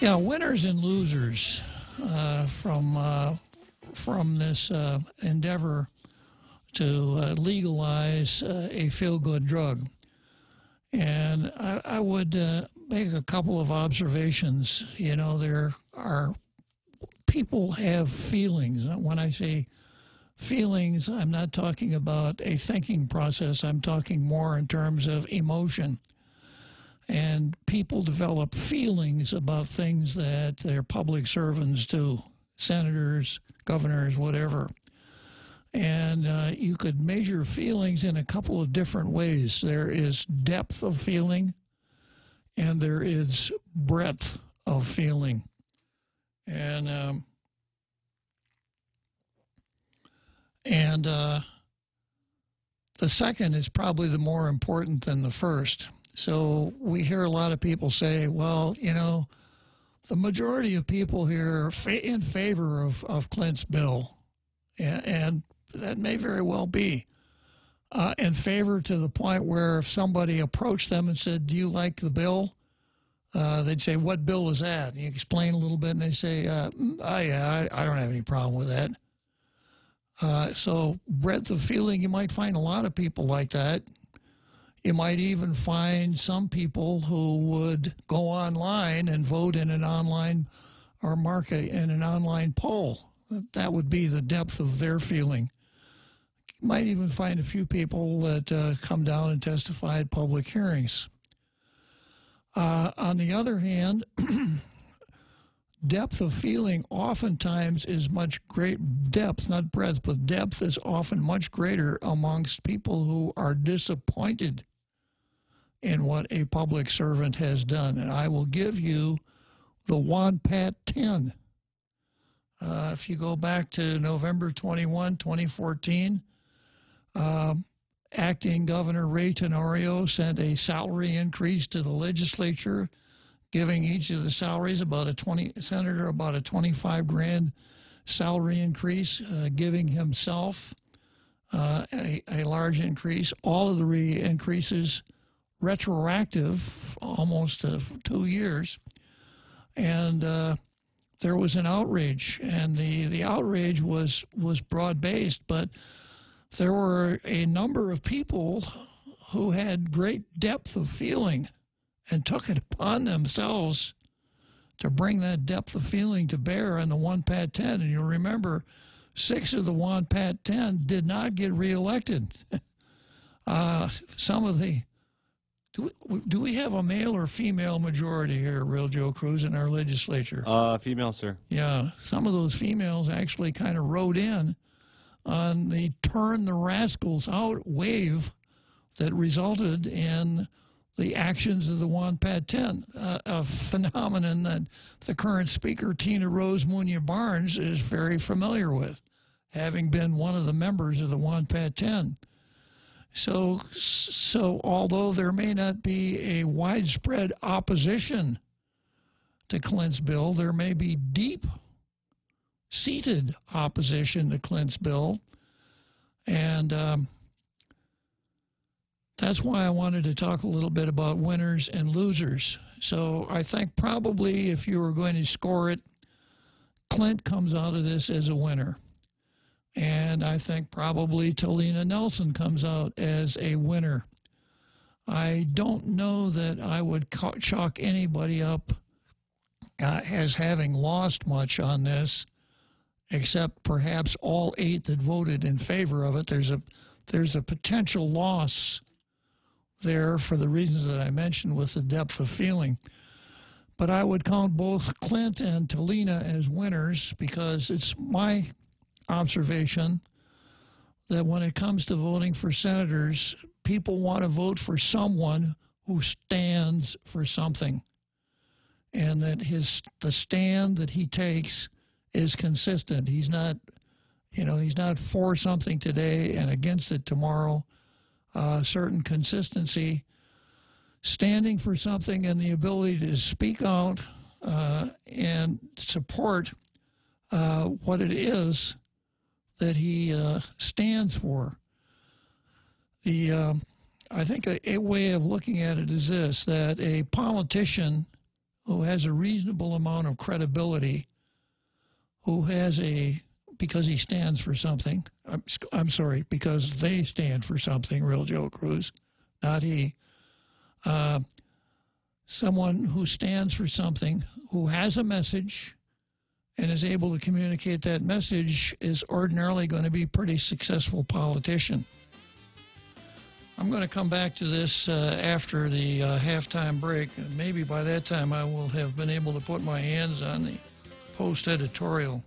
Yeah, winners and losers from this endeavor to legalize a feel-good drug. And I would make a couple of observations. You know, there are people have feelings. When I say feelings, I'm not talking about a thinking process. I'm talking more in terms of emotion. And people develop feelings about things that their public servants do, senators, governors, whatever. And you could measure feelings in a couple of different ways. There is depth of feeling, and there is breadth of feeling. And the second is probably the more important than the first. So we hear a lot of people say, well, you know, the majority of people here are in favor of Clint's bill, and that may very well be in favor to the point where if somebody approached them and said, do you like the bill? They'd say, what bill is that? And you explain a little bit, and they say, yeah, I don't have any problem with that. So breadth of feeling, you might find a lot of people like that. You might even find some people who would go online and vote in an online or mark in an online poll. That would be the depth of their feeling. You might even find a few people that come down and testify at public hearings. On the other hand, depth of feeling oftentimes is much great. Depth, not breadth, but depth is often much greater amongst people who are disappointed in what a public servant has done. And I will give you the Juan Pat 10. If you go back to November 21, 2014, Acting Governor Ray Tenorio sent a salary increase to the legislature, giving each of the salaries about senator about a $25,000 salary increase, giving himself a large increase. All of the increases retroactive, almost 2 years, and there was an outrage, and the outrage was broad-based, but there were a number of people who had great depth of feeling and took it upon themselves to bring that depth of feeling to bear on the Juan Pat 10. And you'll remember 6 of the Juan Pat 10 did not get reelected. Some of the... Do we have a male or female majority here, Real Joe Cruz, in our legislature? Female, sir. Yeah, some of those females actually kind of rode in on the turn the rascals out wave that resulted in the actions of the Juan Pat 10, a phenomenon that the current speaker, Tina Rose Munya Barnes, is very familiar with, having been one of the members of the Juan Pat 10. So although there may not be a widespread opposition to Clint's bill, there may be deep-seated opposition to Clint's bill, and that's why I wanted to talk a little bit about winners and losers. So I think probably if you were going to score it, Clint comes out of this as a winner. And I think probably Talina Nelson comes out as a winner. I don't know that I would chalk anybody up as having lost much on this, except perhaps all 8 that voted in favor of it. There's a potential loss there for the reasons that I mentioned with the depth of feeling. But I would count both Clint and Talina as winners because it's my observation that when it comes to voting for senators, people want to vote for someone who stands for something, and that the stand that he takes is consistent. He's not for something today and against it tomorrow. Certain consistency, standing for something, and the ability to speak out and support what it is that he stands for. I think a way of looking at it is this, that a politician who has a reasonable amount of credibility, because he stands for something, I'm sorry, because they stand for something, Real Joe Cruz, not he. Someone who stands for something, who has a message, and is able to communicate that message is ordinarily going to be a pretty successful politician. I'm going to come back to this after the halftime break. And maybe by that time I will have been able to put my hands on the Post editorial.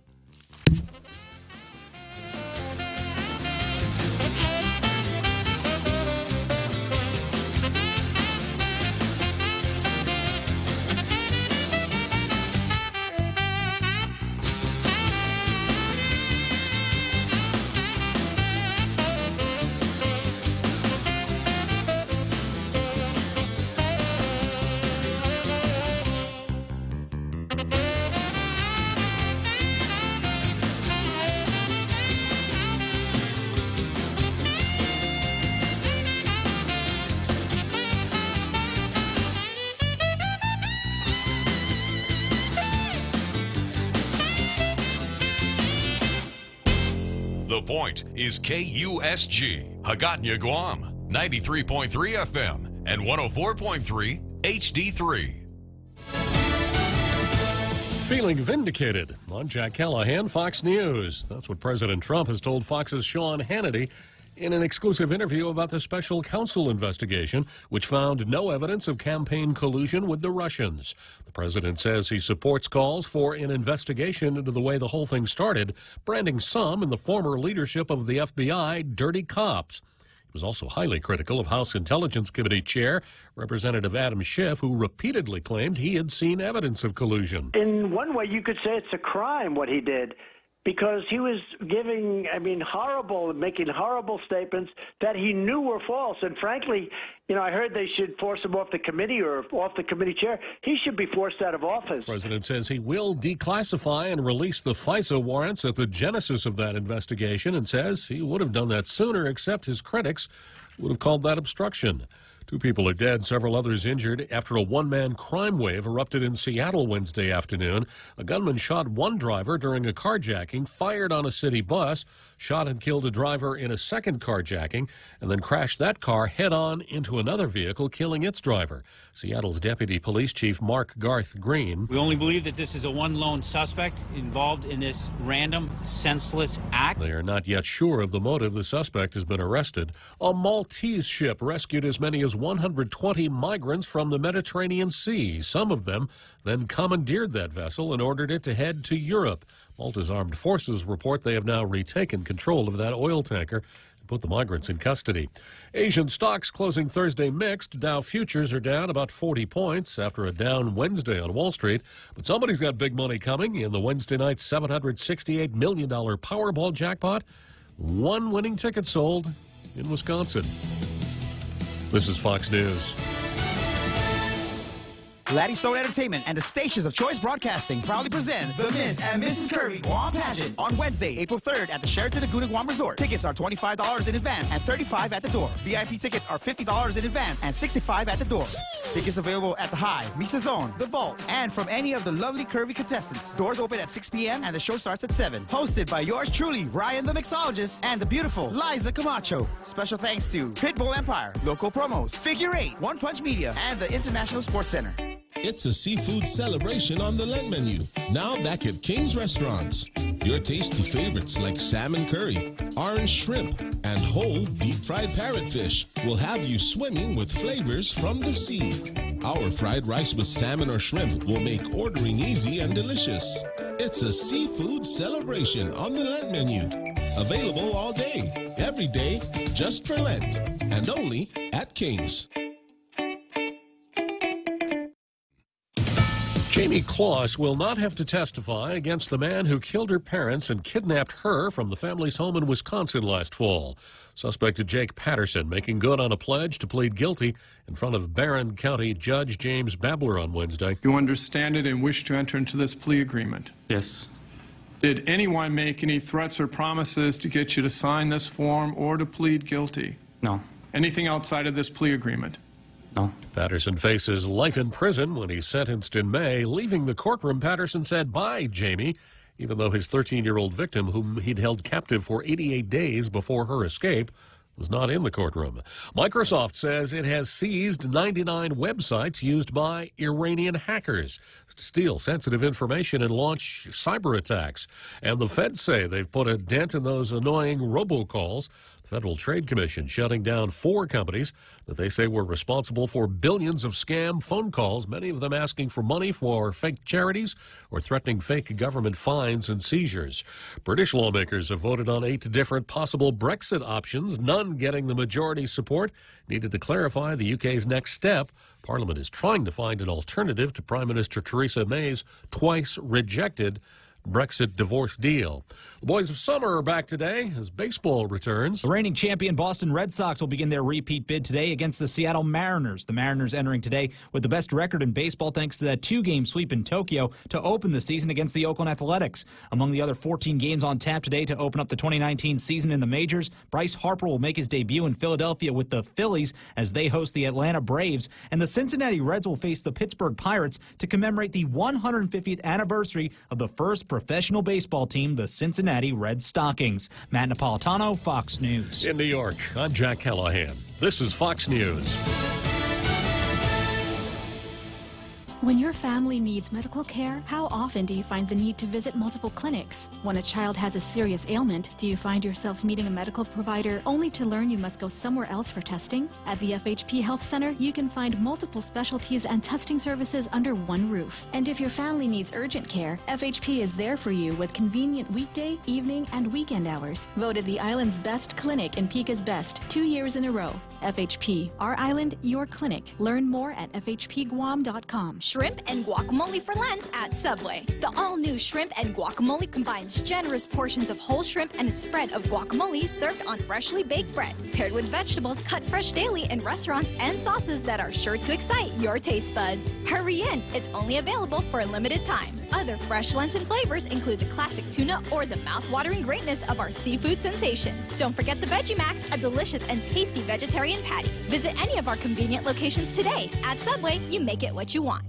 The Point is KUSG, Hagåtña, Guam, 93.3 FM and 104.3 HD3. Feeling vindicated on Jack Callahan, Fox News. That's what President Trump has told Fox's Sean Hannity in an exclusive interview about the special counsel investigation, which found no evidence of campaign collusion with the Russians. The president says he supports calls for an investigation into the way the whole thing started, branding some in the former leadership of the FBI dirty cops. He was also highly critical of House Intelligence Committee Chair Representative Adam Schiff, who repeatedly claimed he had seen evidence of collusion. In one way, you could say it's a crime what he did, because he was giving, making horrible statements that he knew were false. And frankly, I heard they should force him off the committee or off the committee chair. He should be forced out of office. The president says he will declassify and release the FISA warrants at the genesis of that investigation, and says he would have done that sooner, except his critics would have called that obstruction. 2 people are dead, several others injured after a one-man crime wave erupted in Seattle Wednesday afternoon. A gunman shot one driver during a carjacking, fired on a city bus, shot and killed a driver in a second carjacking, and then crashed that car head-on into another vehicle, killing its driver. Seattle's Deputy Police Chief Mark Garth Green. We only believe that this is a one lone suspect involved in this random, senseless act. They are not yet sure of the motive. The suspect has been arrested. A Maltese ship rescued as many as 120 migrants from the Mediterranean Sea. Some of them then commandeered that vessel and ordered it to head to Europe. Malta's armed forces report they have now retaken control of that oil tanker and put the migrants in custody. Asian stocks closing Thursday mixed. Dow futures are down about 40 points after a down Wednesday on Wall Street. But somebody's got big money coming in the Wednesday night $768 million Powerball jackpot. One winning ticket sold in Wisconsin. This is Fox News. Laddie Stone Entertainment and the stations of Choice Broadcasting proudly present the Miss and Mrs. Curry Guam Pageant on Wednesday, April 3rd at the Sheraton Laguna Guam Resort. Tickets are $25 in advance and $35 at the door. VIP tickets are $50 in advance and $65 at the door. Tickets available at the High, Misa Zone, the Vault, and from any of the lovely curvy contestants. Doors open at 6 p.m. and the show starts at 7. Hosted by yours truly, Ryan the Mixologist, and the beautiful Liza Camacho. Special thanks to Pitbull Empire, Local Promos, Figure 8, One Punch Media, and the International Sports Center. It's a seafood celebration on the Lent menu, now back at King's Restaurants. Your tasty favorites like salmon curry, orange shrimp, and whole deep-fried parrotfish will have you swimming with flavors from the sea. Our fried rice with salmon or shrimp will make ordering easy and delicious. It's a seafood celebration on the Lent menu. Available all day, every day, just for Lent, and only at King's. Jamie Kloss will not have to testify against the man who killed her parents and kidnapped her from the family's home in Wisconsin last fall. Suspect Jake Patterson making good on a pledge to plead guilty in front of Barron County Judge James Babler on Wednesday. You understand it and wish to enter into this plea agreement? Yes. Did anyone make any threats or promises to get you to sign this form or to plead guilty? No. Anything outside of this plea agreement? No. Patterson faces life in prison when he's sentenced in May. Leaving the courtroom, Patterson said, "Bye, Jamie," even though his 13-year-old victim, whom he'd held captive for 88 days before her escape, was not in the courtroom. Microsoft says it has seized 99 websites used by Iranian hackers to steal sensitive information and launch cyber attacks. And the feds say they've put a dent in those annoying robocalls. The Federal Trade Commission shutting down 4 companies that they say were responsible for billions of scam phone calls, many of them asking for money for fake charities or threatening fake government fines and seizures. British lawmakers have voted on 8 different possible Brexit options, none getting the majority support needed to clarify the UK's next step. Parliament is trying to find an alternative to Prime Minister Theresa May's twice rejected Brexit divorce deal. The boys of summer are back today as baseball returns. The reigning champion Boston Red Sox will begin their repeat bid today against the Seattle Mariners. The Mariners entering today with the best record in baseball thanks to that 2-game sweep in Tokyo to open the season against the Oakland Athletics. Among the other 14 games on tap today to open up the 2019 season in the majors, Bryce Harper will make his debut in Philadelphia with the Phillies as they host the Atlanta Braves, and the Cincinnati Reds will face the Pittsburgh Pirates to commemorate the 150th anniversary of the first professional baseball team, the Cincinnati Red Stockings. Matt Napolitano, Fox News. In New York, I'm Jack Callahan. This is Fox News. When your family needs medical care, how often do you find the need to visit multiple clinics? When a child has a serious ailment, do you find yourself meeting a medical provider only to learn you must go somewhere else for testing? At the FHP Health Center, you can find multiple specialties and testing services under one roof. And if your family needs urgent care, FHP is there for you with convenient weekday, evening, and weekend hours. Voted the island's best clinic and Pica's best 2 years in a row. FHP, our island, your clinic. Learn more at FHPGuam.com. Shrimp and guacamole for Lent at Subway. The all-new shrimp and guacamole combines generous portions of whole shrimp and a spread of guacamole served on freshly baked bread, paired with vegetables cut fresh daily in restaurants and sauces that are sure to excite your taste buds. Hurry in, it's only available for a limited time. Other fresh Lenten flavors include the classic tuna or the mouth-watering greatness of our seafood sensation. Don't forget the Veggie Max, a delicious and tasty vegetarian patty. Visit any of our convenient locations today. At Subway, you make it what you want.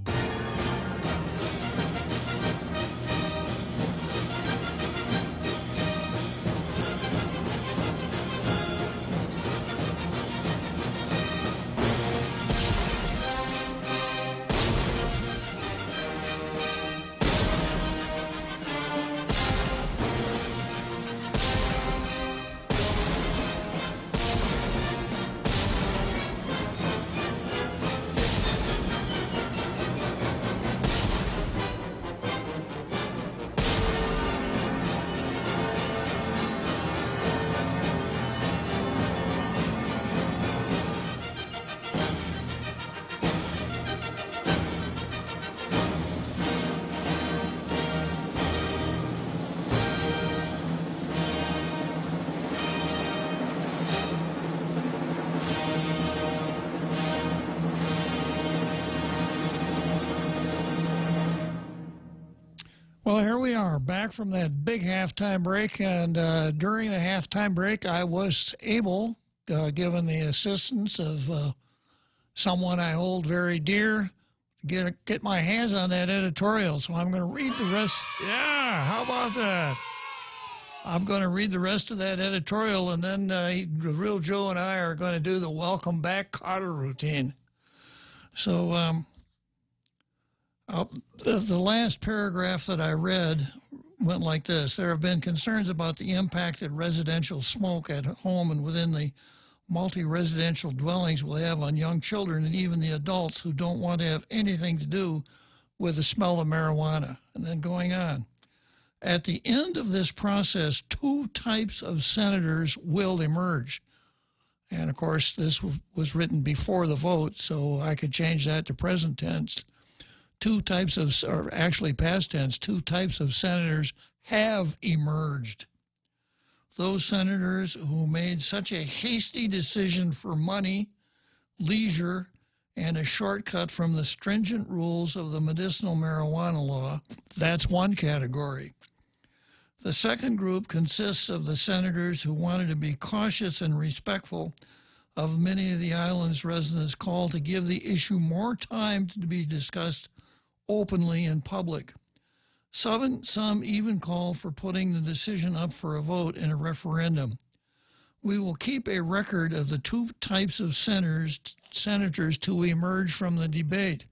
Well, here we are, back from that big halftime break, and during the halftime break, I was able, given the assistance of someone I hold very dear, to get my hands on that editorial, so I'm going to read the rest. Yeah, how about that? I'm going to read the rest of that editorial, and then Real Joe and I are going to do the welcome back Carter routine. So, the last paragraph that I read went like this. There have been concerns about the impact that residential smoke at home and within the multi-residential dwellings will have on young children and even the adults who don't want to have anything to do with the smell of marijuana. And then going on. At the end of this process, 2 types of senators will emerge. And, of course, this was written before the vote, so I could change that to present tense. 2 types of, or actually past tense, 2 types of senators have emerged. Those senators who made such a hasty decision for money, leisure, and a shortcut from the stringent rules of the medicinal marijuana law, that's one category. The second group consists of the senators who wanted to be cautious and respectful of many of the island's residents' call to give the issue more time to be discussed openly in public. Some even call for putting the decision up for a vote in a referendum. we will keep a record of the two types of senators to emerge from the debate.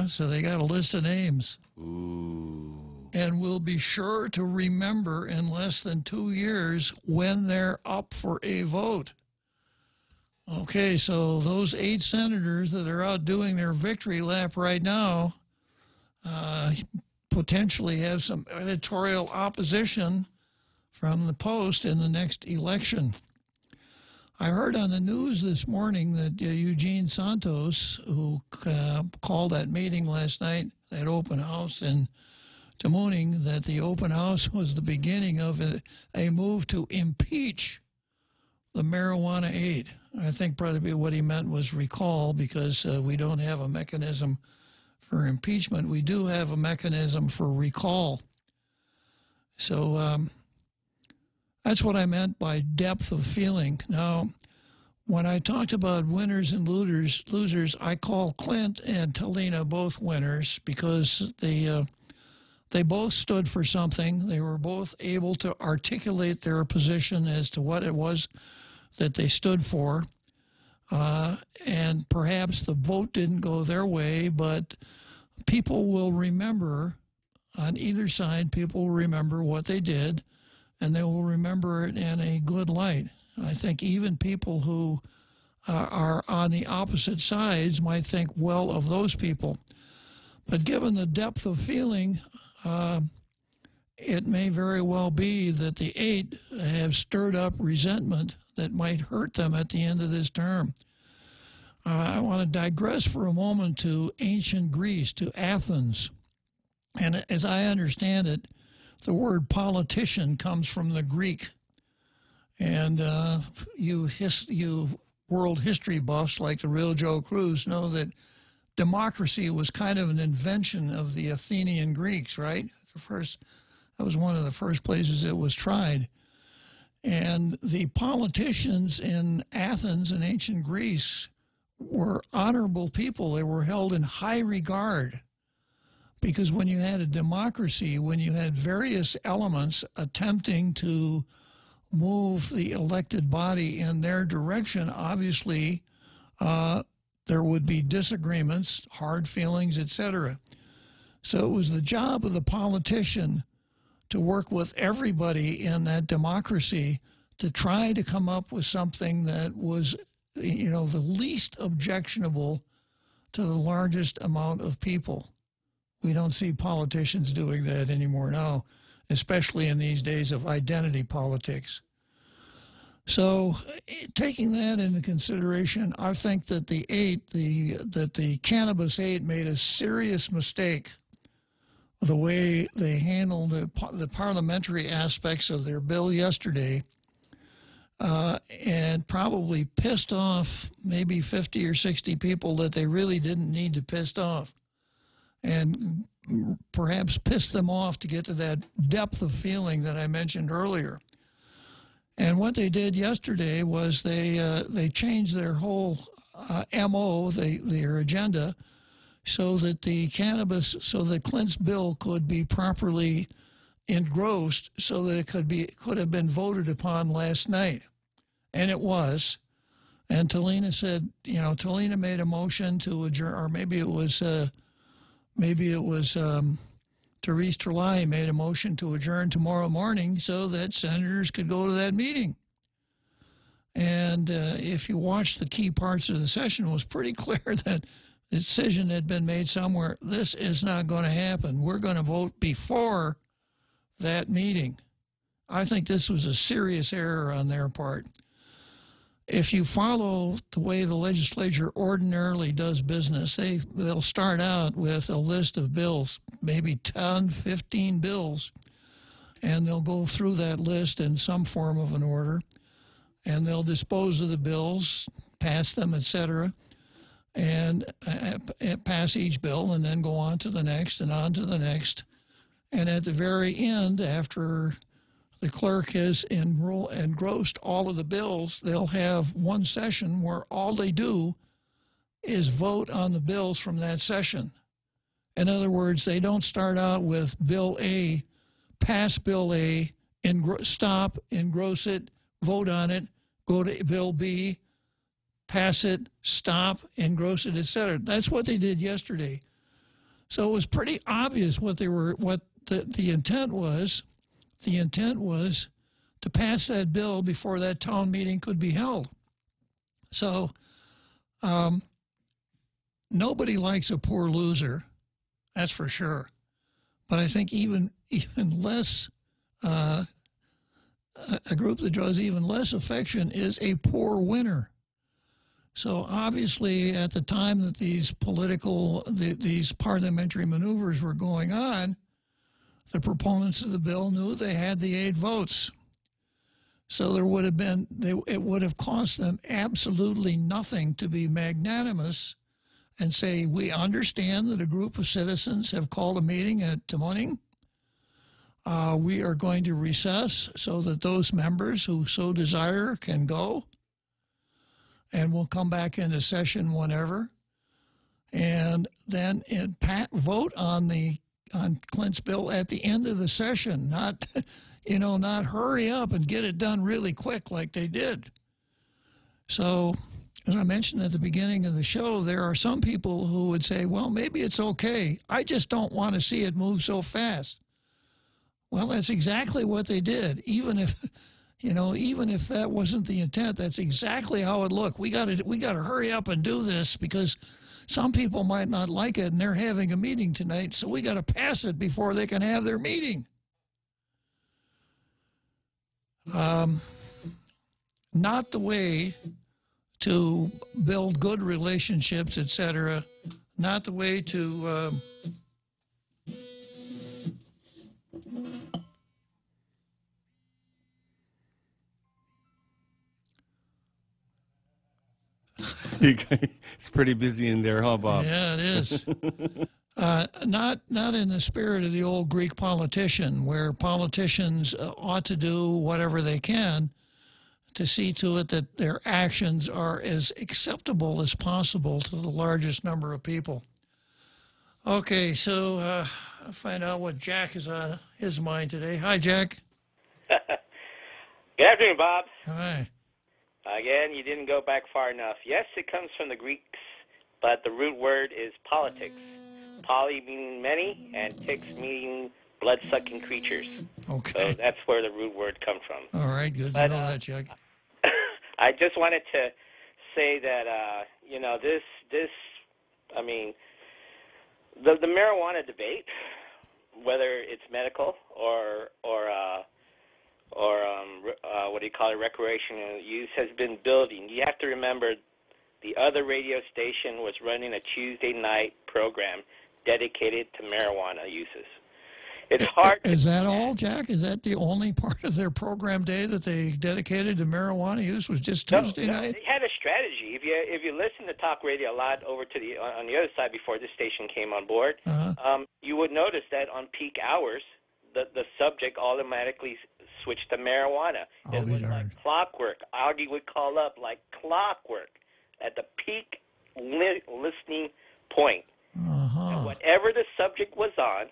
So they got a list of names. Ooh. And we'll be sure to remember in less than 2 years when they're up for a vote. Okay, so those 8 senators that are out doing their victory lap right now potentially have some editorial opposition from the Post in the next election. I heard on the news this morning that Eugene Santos, who called that meeting last night, that open house in Tamuning, that the open house was the beginning of a move to impeach the marijuana aid. I think probably what he meant was recall, because we don't have a mechanism for impeachment. We do have a mechanism for recall. So that's what I meant by depth of feeling. Now, when I talked about winners and losers, I call Clint and Talina both winners, because they both stood for something. They were both able to articulate their position as to what it was that they stood for. And perhaps the vote didn't go their way, but people will remember, on either side, people will remember what they did, and they will remember it in a good light. I think even people who are on the opposite sides might think well of those people. But given the depth of feeling, it may very well be that the 8 have stirred up resentment that might hurt them at the end of this term. I want to digress for a moment to ancient Greece, to Athens. And as I understand it, the word politician comes from the Greek. And you world history buffs like the real Joe Cruz know that democracy was kind of an invention of the Athenian Greeks, right? That was one of the first places it was tried. And the politicians in Athens and ancient Greece were honorable people. They were held in high regard, because when you had a democracy, when you had various elements attempting to move the elected body in their direction, obviously there would be disagreements, hard feelings, etc. So it was the job of the politician to work with everybody in that democracy to try to come up with something that was, the least objectionable to the largest amount of people. We don't see politicians doing that anymore now, especially in these days of identity politics. So taking that into consideration, I think that the Cannabis 8 made a serious mistake the way they handled the parliamentary aspects of their bill yesterday, and probably pissed off maybe 50 or 60 people that they really didn't need to piss off, and perhaps pissed them off to get to that depth of feeling that I mentioned earlier. And what they did yesterday was they changed their whole MO, their agenda, so that Clint's bill could be properly engrossed, so that it could have been voted upon last night, and it was. And Talina said, Talina made a motion to adjourn, or maybe it was Therese Trelawney made a motion to adjourn tomorrow morning so that senators could go to that meeting. And if you watch the key parts of the session, it was pretty clear that the decision had been made somewhere. This is not going to happen. We're going to vote before that meeting. I think this was a serious error on their part. If you follow the way the legislature ordinarily does business, they'll start out with a list of bills, maybe 10, 15 bills, and they'll go through that list in some form of an order, and they'll dispose of the bills, pass them, etc., and pass each bill, and then go on to the next and on to the next. And at the very end, after the clerk has engrossed all of the bills, they'll have one session where all they do is vote on the bills from that session. In other words, they don't start out with Bill A, pass Bill A, stop, engross it, vote on it, go to Bill B, pass it, stop, engross it, etc. That's what they did yesterday. So it was pretty obvious what the intent was. The intent was to pass that bill before that town meeting could be held. So nobody likes a poor loser, that's for sure. But I think even less, a group that draws even less affection is a poor winner. So obviously, at the time that these parliamentary maneuvers were going on, the proponents of the bill knew they had the 8 votes. So it would have cost them absolutely nothing to be magnanimous and say, we understand that a group of citizens have called a meeting at Tamuning. We are going to recess so that those members who so desire can go. And we'll come back into session whenever. And then vote on Clint's bill at the end of the session, not hurry up and get it done really quick like they did. So, as I mentioned at the beginning of the show, there are some people who would say, well, maybe it's okay. I just don't want to see it move so fast. Well, that's exactly what they did. Even if that wasn't the intent, that's exactly how it looked. We got to hurry up and do this because some people might not like it and they're having a meeting tonight, so we got to pass it before they can have their meeting. Not the way to build good relationships, etc. Not the way to It's pretty busy in there, huh, Bob? Yeah, it is. Not in the spirit of the old Greek politician, where politicians ought to do whatever they can to see to it that their actions are as acceptable as possible to the largest number of people. Okay, so I'll find out what Jack is on his mind today. Hi, Jack. Good afternoon, Bob. Hi. Again, you didn't go back far enough. Yes, it comes from the Greeks, but the root word is politics. Poly meaning many, and ticks meaning blood-sucking creatures. Okay. So that's where the root word comes from. All right, good to know that, Jack. I just wanted to say that, the marijuana debate, whether it's medical or recreational use, has been building. You have to remember the other radio station was running a Tuesday night program dedicated to marijuana uses. It's hard. Is that all, Jack? Is that the only part of their program day that they dedicated to marijuana use was just Tuesday night? They had a strategy. If you listen to talk radio a lot over to on the other side before this station came on board, you would notice that on peak hours, the subject automatically switched to marijuana. It was like clockwork. Augie would call up like clockwork at the peak listening point. And whatever the subject was on,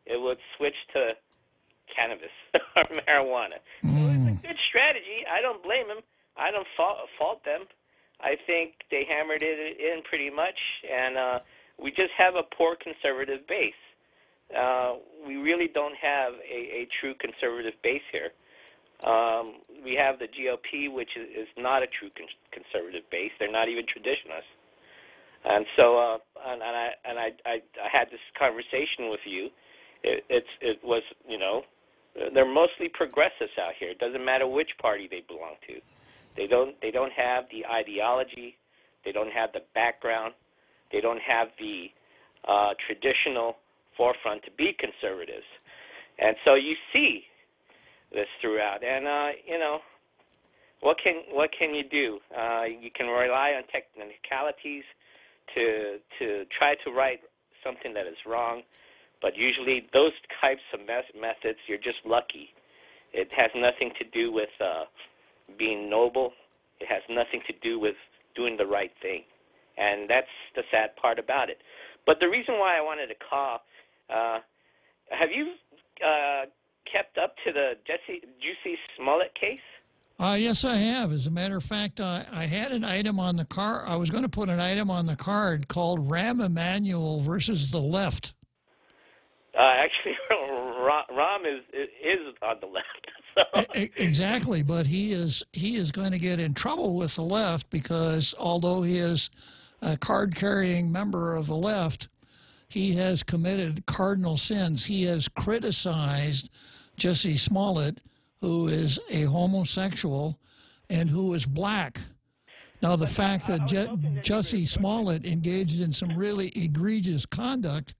it would switch to cannabis or marijuana. So it's a good strategy. I don't blame them. I don't fault them. I think they hammered it in pretty much, and we just have a poor conservative base. We really don't have a true conservative base here. We have the GOP, which is not a true conservative base. They're not even traditionalists. And so, I had this conversation with you. It was, they're mostly progressives out here. It doesn't matter which party they belong to. They don't have the ideology. They don't have the background. They don't have the traditional forefront to be conservatives. And so you see this throughout. And what can you do? You can rely on technicalities to try to right something that is wrong. But usually those types of methods, you're just lucky. It has nothing to do with being noble. It has nothing to do with doing the right thing. And that's the sad part about it. But the reason why I wanted to call, have you kept up to the Jussie Smollett case? Yes, I have. As a matter of fact, I had an item on the car. I was going to put an item on the card called Rahm Emanuel versus the left. Actually, Rahm is on the left. So. Exactly, but he is going to get in trouble with the left because although he is a card-carrying member of the left, he has committed cardinal sins. He has criticized Jussie Smollett, who is a homosexual and who is black. Now, the fact that Jussie Smollett engaged in some really egregious conduct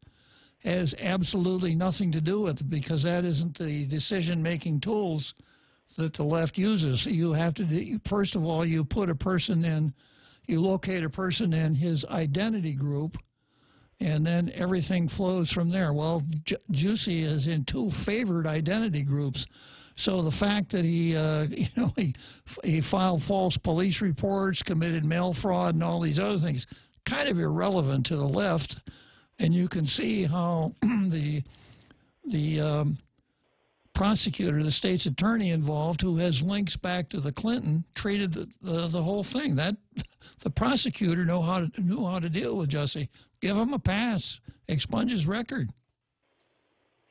has absolutely nothing to do with it because that isn't the decision-making tools that the left uses. You have to, first of all, you put a person in, you locate a person in his identity group, and then everything flows from there. Well, Jussie is in two favored identity groups. So the fact that he filed false police reports, committed mail fraud, and all these other things, kind of irrelevant to the left. And you can see how the prosecutor, the state's attorney involved, who has links back to the Clinton, treated the whole thing. That the prosecutor knew how to deal with Jussie. Give him a pass. Expunge his record.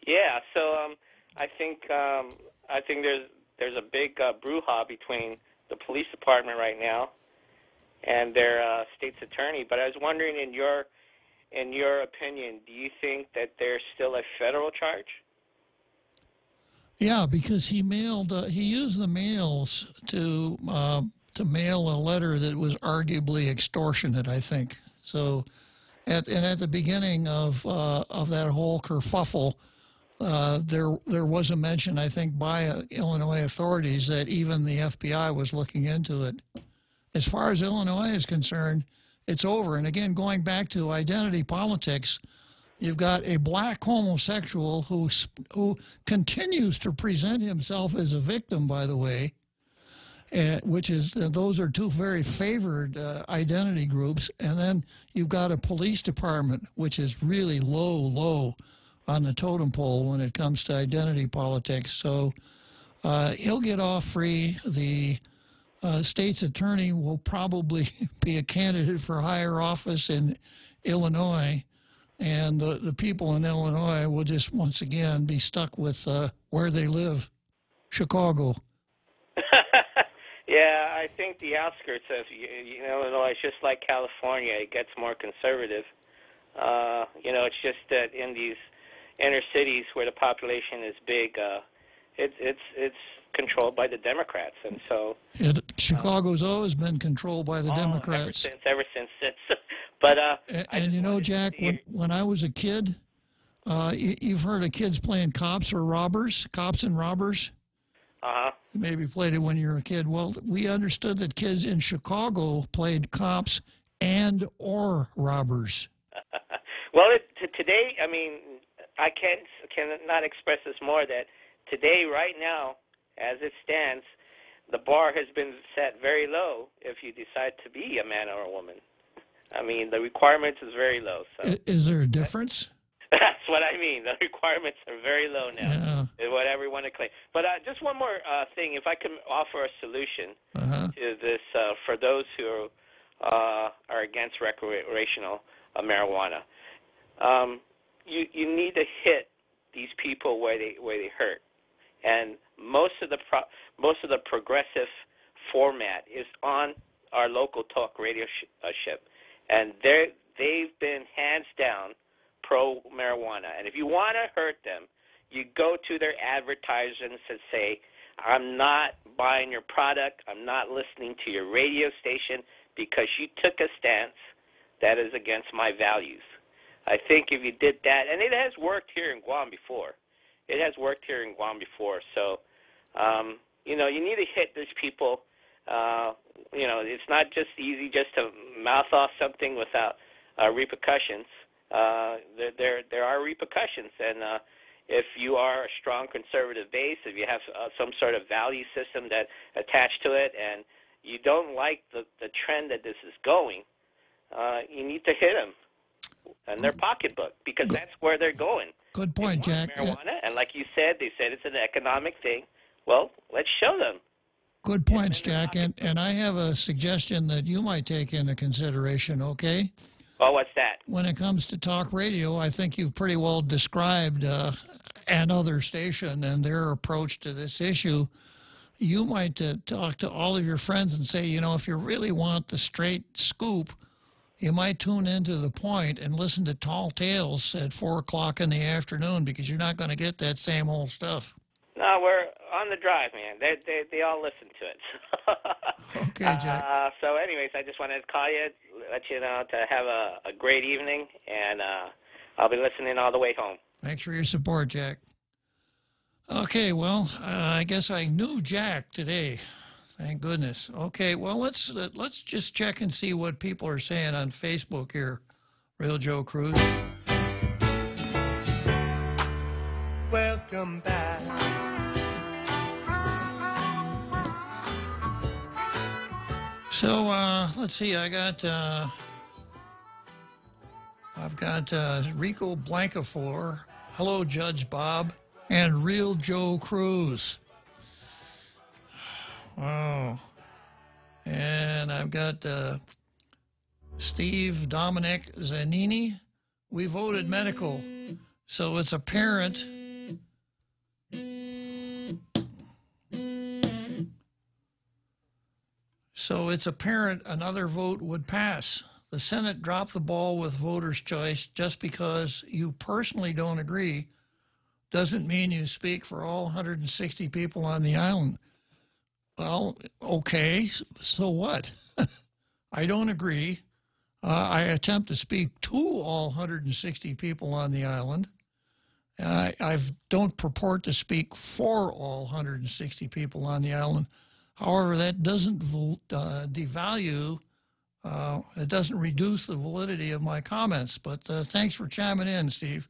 Yeah. So I think there's a big brouhaha between the police department right now and their state's attorney. But I was wondering, in your opinion, do you think that there's still a federal charge? Yeah, because he used the mails to mail a letter that was arguably extortionate, I think. So, at the beginning of that whole kerfuffle, there was a mention, I think, by Illinois authorities that even the FBI was looking into it. As far as Illinois is concerned, it's over. And again, going back to identity politics, you've got a black homosexual who continues to present himself as a victim, by the way, which is, those are two very favored identity groups. And then you've got a police department, which is really low on the totem pole when it comes to identity politics. So he'll get off free. The state's attorney will probably be a candidate for higher office in Illinois, and the people in Illinois will just once again be stuck with where they live, Chicago. Yeah, I think the outskirts of Illinois is just like California. It gets more conservative. It's just that in these inner cities where the population is big, it's controlled by the Democrats, and so Chicago's always been controlled by the Democrats. Ever since. But and Jack, when I was a kid, you've heard of kids playing cops and robbers. You maybe played it when you were a kid. Well, we understood that kids in Chicago played cops or robbers. Well, today, I mean, I cannot express this more, that today, right now, as it stands, the bar has been set very low if you decide to be a man or a woman. I mean, the requirements is very low. So is there a difference? That's what I mean. The requirements are very low now, whatever you want to claim. But just one more thing, if I can offer a solution to this for those who are against recreational marijuana. You need to hit these people where they hurt, and most of the progressive format is on our local talk radio ship, and they've been hands down pro marijuana. And if you want to hurt them, you go to their advertisements and say, "I'm not buying your product. I'm not listening to your radio station because you took a stance that is against my values." I think if you did that, and it has worked here in Guam before. So, you need to hit these people. It's not just easy just to mouth off something without repercussions. There are repercussions, and if you are a strong conservative base, if you have some sort of value system that attached to it, and you don't like the trend that this is going, you need to hit them in their pocketbook, because that's where they're going. Good point, Jack. Marijuana, and like you said, they said it's an economic thing. Well, let's show them. Good points, Jack. And I have a suggestion that you might take into consideration, okay? Well, what's that? When it comes to talk radio, I think you've pretty well described another station and their approach to this issue. You might talk to all of your friends and say, you know, if you really want the straight scoop, you might tune into The Point and listen to Tall Tales at 4 o'clock in the afternoon, because you're not going to get that same old stuff. No, we're on the drive, man. They all listen to it. Okay, Jack. So anyways, I just wanted to call you, let you know to have a great evening, and I'll be listening all the way home. Thanks for your support, Jack. Okay, well, I guess I knew Jack today. Thank goodness. Okay, well, let's just check and see what people are saying on Facebook here. Real Joe Cruz. Welcome back. So let's see. I've got Rico Blancafor. Hello, Judge Bob, and Real Joe Cruz. Wow. And I've got Steve Dominic Zanini. We voted medical, so it's apparent. So it's apparent another vote would pass. The Senate dropped the ball with voters' choice. Just because you personally don't agree doesn't mean you speak for all 160 people on the island. Well, okay, so what? I don't agree. I attempt to speak to all 160 people on the island. I don't purport to speak for all 160 people on the island. However, that doesn't devalue, it doesn't reduce the validity of my comments. But thanks for chiming in, Steve.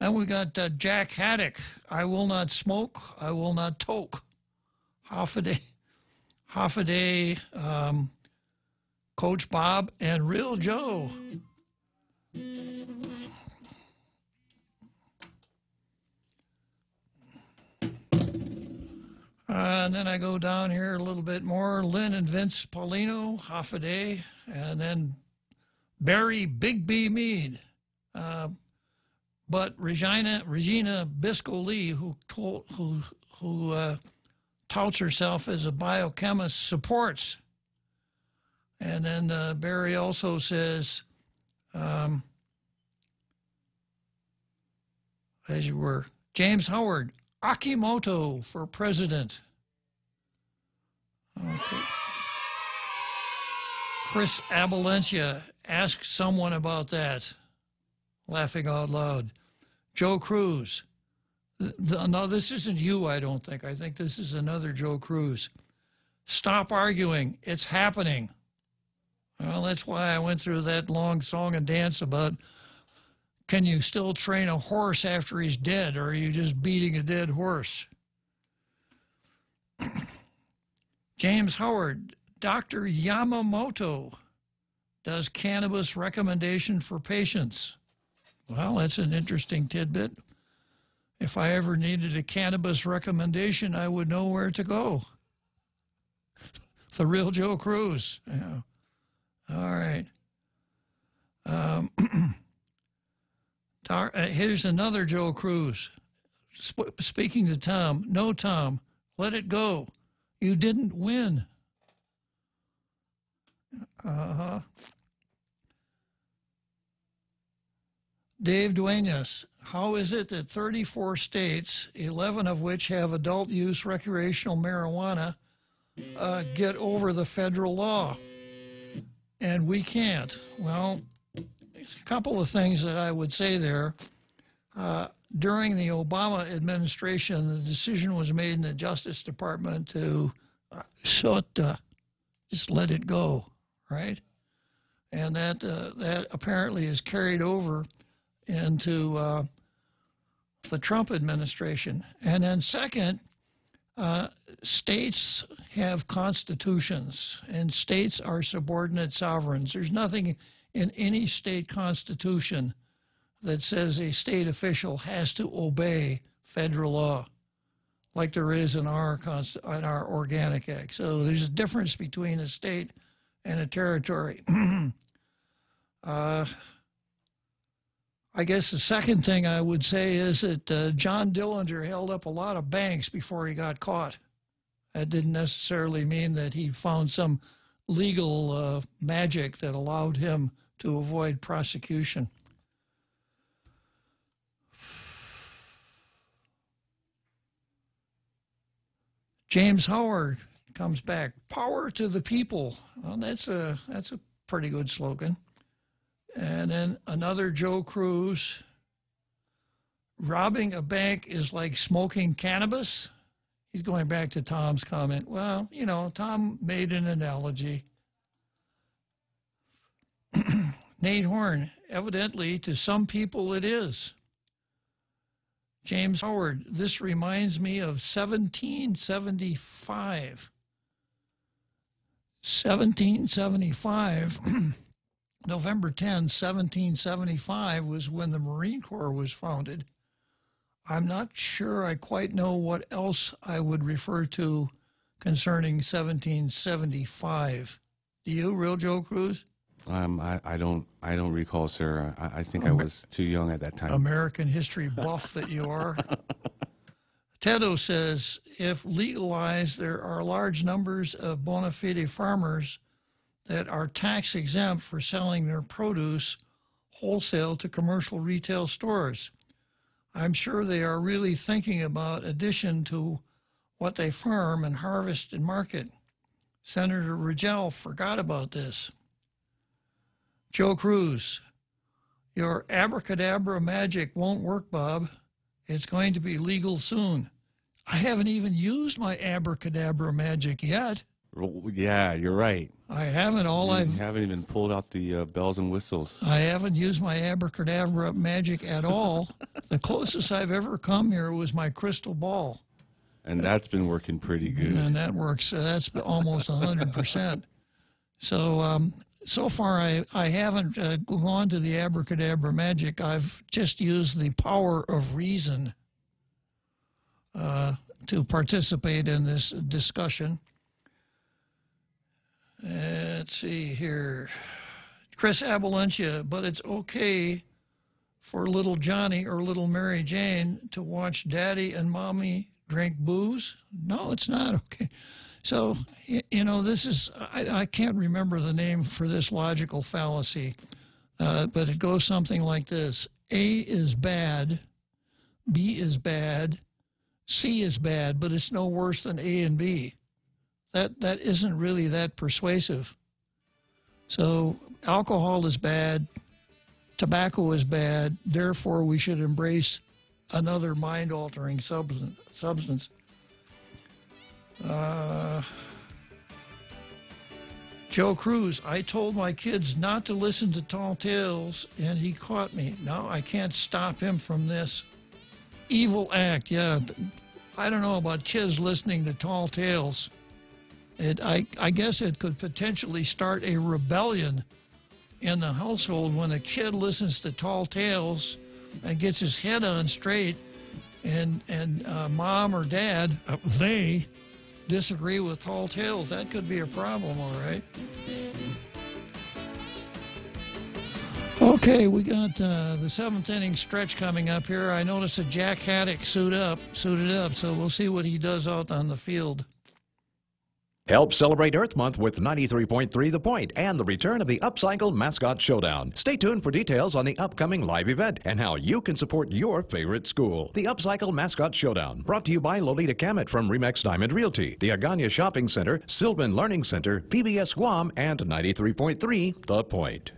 And we got Jack Haddock. I will not smoke. I will not toke. Half a day, Coach Bob and Real Joe. And then I go down here a little bit more. Lynn and Vince Paulino, half a day. And then Barry Big B Mead. But Regina Bisco-Lee, who touts herself as a biochemist, supports. And then Barry also says, as you were, James Howard, Akimoto for president. Okay. Chris Abalencia, ask someone about that. Laughing out loud. Joe Cruz. No, this isn't you, I don't think. I think this is another Joe Cruz. Stop arguing. It's happening. Well, that's why I went through that long song and dance about, can you still train a horse after he's dead, or are you just beating a dead horse? James Howard, Dr. Yamamoto does cannabis recommendation for patients. Well, that's an interesting tidbit. If I ever needed a cannabis recommendation, I would know where to go. The Real Joe Cruz. Yeah. All right. Here's another Joe Cruz. Speaking to Tom. No, Tom, let it go. You didn't win. Dave Duenas, how is it that 34 states, 11 of which have adult use recreational marijuana, get over the federal law? And we can't. Well, a couple of things that I would say there. During the Obama administration, the decision was made in the Justice Department to just let it go, right? And that apparently is carried over into the Trump administration. And then second, states have constitutions, and states are subordinate sovereigns. There's nothing in any state constitution that says a state official has to obey federal law. like there is in our Organic Act. So there's a difference between a state and a territory. I guess the second thing I would say is that John Dillinger held up a lot of banks before he got caught. That didn't necessarily mean that he found some legal magic that allowed him to avoid prosecution. James Howard comes back. Power to the people. Well, that's a pretty good slogan. And then another Joe Cruz. Robbing a bank is like smoking cannabis. He's going back to Tom's comment. Well, you know, Tom made an analogy. Nate Horn, evidently to some people it is. James Howard, this reminds me of 1775. 1775, November 10, 1775 was when the Marine Corps was founded. I'm not sure I quite know what else I would refer to concerning 1775. Do you, real Joe Cruz? I don't recall, sir. I think I was too young at that time. American history buff that you are. Tedo says, if legalized, there are large numbers of bona fide farmers that are tax exempt for selling their produce wholesale to commercial retail stores. I'm sure they are really thinking about addition to what they farm and harvest and market. Senator Rigel forgot about this. Joe Cruz, your abracadabra magic won't work, Bob. It's going to be legal soon. I haven't even used my abracadabra magic yet. Yeah, you're right. I haven't. You haven't even pulled out the bells and whistles. I haven't used my abracadabra magic at all. The closest I've ever come here was my crystal ball. And that's been working pretty good. And that works. That's almost 100%. So, so far I haven't gone to the abracadabra magic. I've just used the power of reason to participate in this discussion. Let's see here. Chris Abalencia, but it's okay for little Johnny or little Mary Jane to watch Daddy and Mommy drink booze? No, it's not okay. So, you know, this is, I can't remember the name for this logical fallacy, but it goes something like this. A is bad, B is bad, C is bad, but it's no worse than A and B. That isn't really that persuasive. So alcohol is bad, tobacco is bad, therefore we should embrace another mind-altering substance. Joe Cruz, I told my kids not to listen to Tall Tales, and he caught me. Now I can't stop him from this. Evil act, yeah. I don't know about kids listening to Tall Tales. I guess it could potentially start a rebellion in the household when a kid listens to Tall Tales and gets his head on straight, and mom or dad, they disagree with Tall Tales. That could be a problem, all right. Okay, we got the seventh inning stretch coming up here. I noticed that Jack Haddock suited up, so we'll see what he does out on the field. Help celebrate Earth Month with 93.3 The Point and the return of the Upcycle Mascot Showdown. Stay tuned for details on the upcoming live event and how you can support your favorite school. The Upcycle Mascot Showdown, brought to you by Lolita Kamet from Remax Diamond Realty, the Agana Shopping Center, Sylvan Learning Center, PBS Guam, and 93.3 The Point.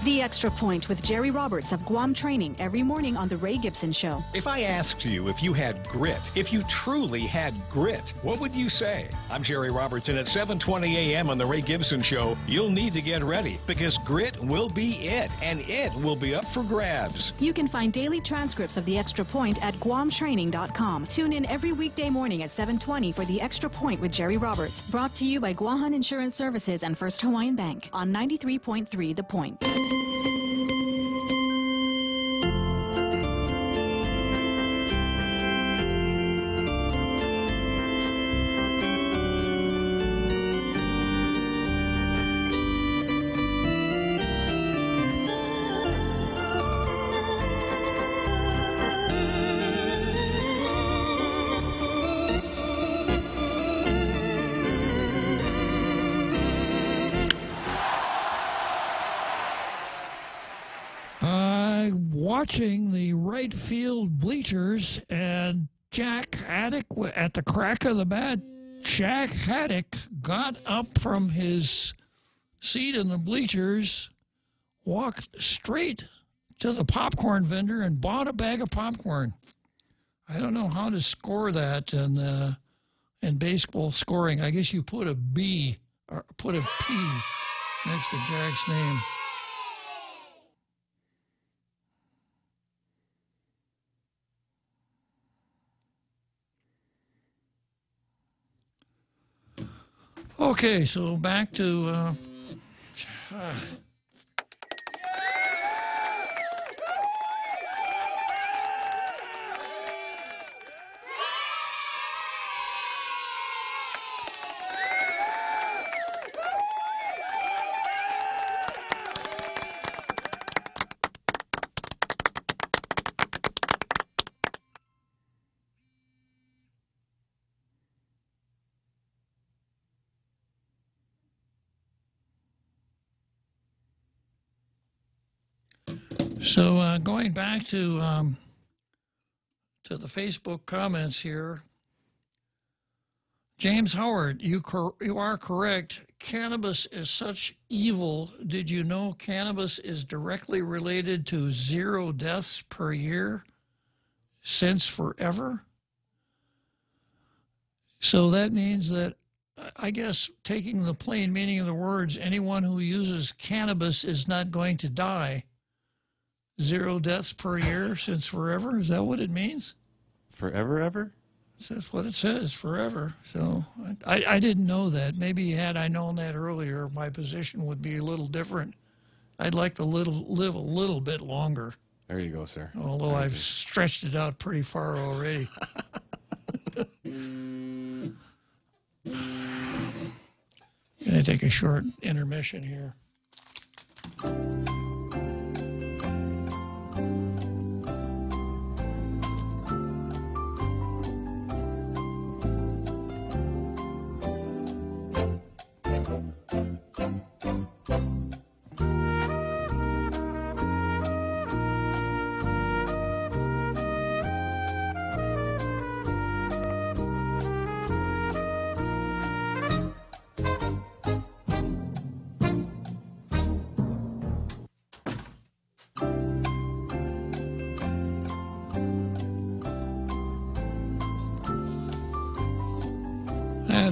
The Extra Point with Jerry Roberts of Guam Training every morning on The Ray Gibson Show. If I asked you if you had grit, if you truly had grit, what would you say? I'm Jerry Roberts, and at 7:20 a.m. on The Ray Gibson Show, you'll need to get ready because grit will be it, and it will be up for grabs. You can find daily transcripts of The Extra Point at guamtraining.com. Tune in every weekday morning at 7:20 for The Extra Point with Jerry Roberts. Brought to you by Guahan Insurance Services and First Hawaiian Bank on 93.3 The Point. watching the right field bleachers, and Jack Haddock, at the crack of the bat, Jack Haddock got up from his seat in the bleachers, walked straight to the popcorn vendor and bought a bag of popcorn. I don't know how to score that in baseball scoring. I guess you put a B or put a P next to Jack's name. Okay, so back to going back to the Facebook comments here. James Howard, you are correct. Cannabis is such evil. Did you know cannabis is directly related to 0 deaths per year since forever? So that means that, I guess, taking the plain meaning of the words, anyone who uses cannabis is not going to die. 0 deaths per year since forever? Is that what it means? Forever, ever? That's what it says, forever. So I didn't know that. Maybe had I known that earlier, my position would be a little different. I'd like to live a little bit longer. There you go, sir. Although I've stretched it out pretty far already. Gonna take a short intermission here.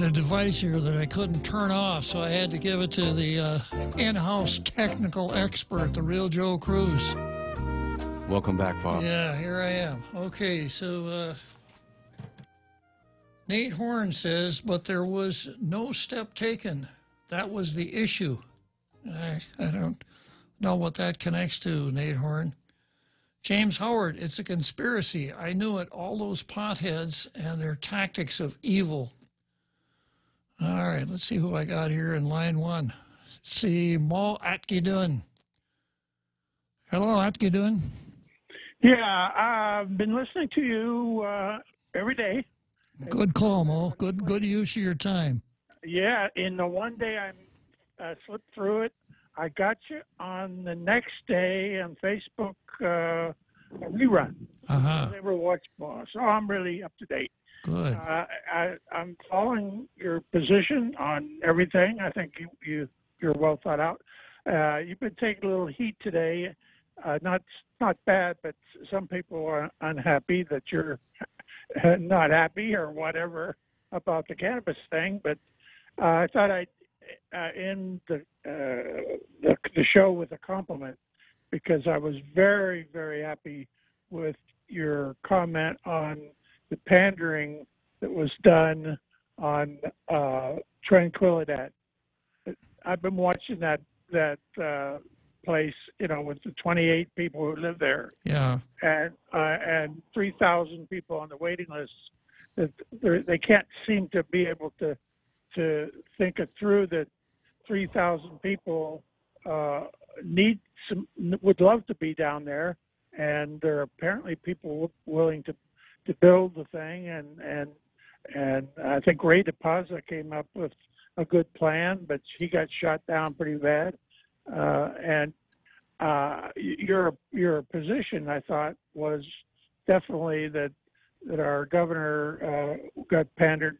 A device here that I couldn't turn off, so I had to give it to the in-house technical expert, the real Joe Cruz. Welcome back, Bob. Yeah, here I am. Okay, so Nate Horn says, but there was no step taken. That was the issue. I don't know what that connects to, Nate Horn. James Howard, it's a conspiracy. I knew it. All those potheads and their tactics of evil. All right, let's see who I got here in line one. Let's see, Mo Atkidoon. Hello, Atkidoon. Yeah, I've been listening to you every day. Good call, Mo. Good use of your time. Yeah, in the one day I slipped through it, I got you on the next day on Facebook a rerun. Uh-huh. I never watched Boss, so I'm really up to date. Good. I'm following your position on everything. I think you're well thought out. You've been taking a little heat today. Not bad, but some people are unhappy that you're not happy or whatever about the cannabis thing. But I thought I'd end the show with a compliment, because I was very, very happy with your comment on the pandering that was done on Tranquilidad. I've been watching that place, with the 28 people who live there. Yeah. And 3,000 people on the waiting list. They can't seem to be able to think it through that 3,000 people would love to be down there, and there are apparently people willing to build the thing, and I think Ray DePaza came up with a good plan, but he got shot down pretty bad. And your position, I thought, was definitely that our governor got pandered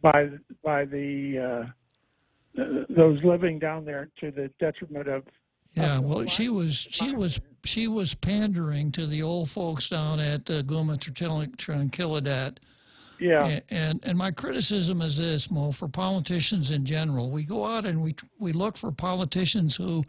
by the those living down there to the detriment of. Yeah, well, she was pandering to the old folks down at Trinkiladat. Yeah. And my criticism is this, Mo, for politicians in general. We go out and we look for politicians who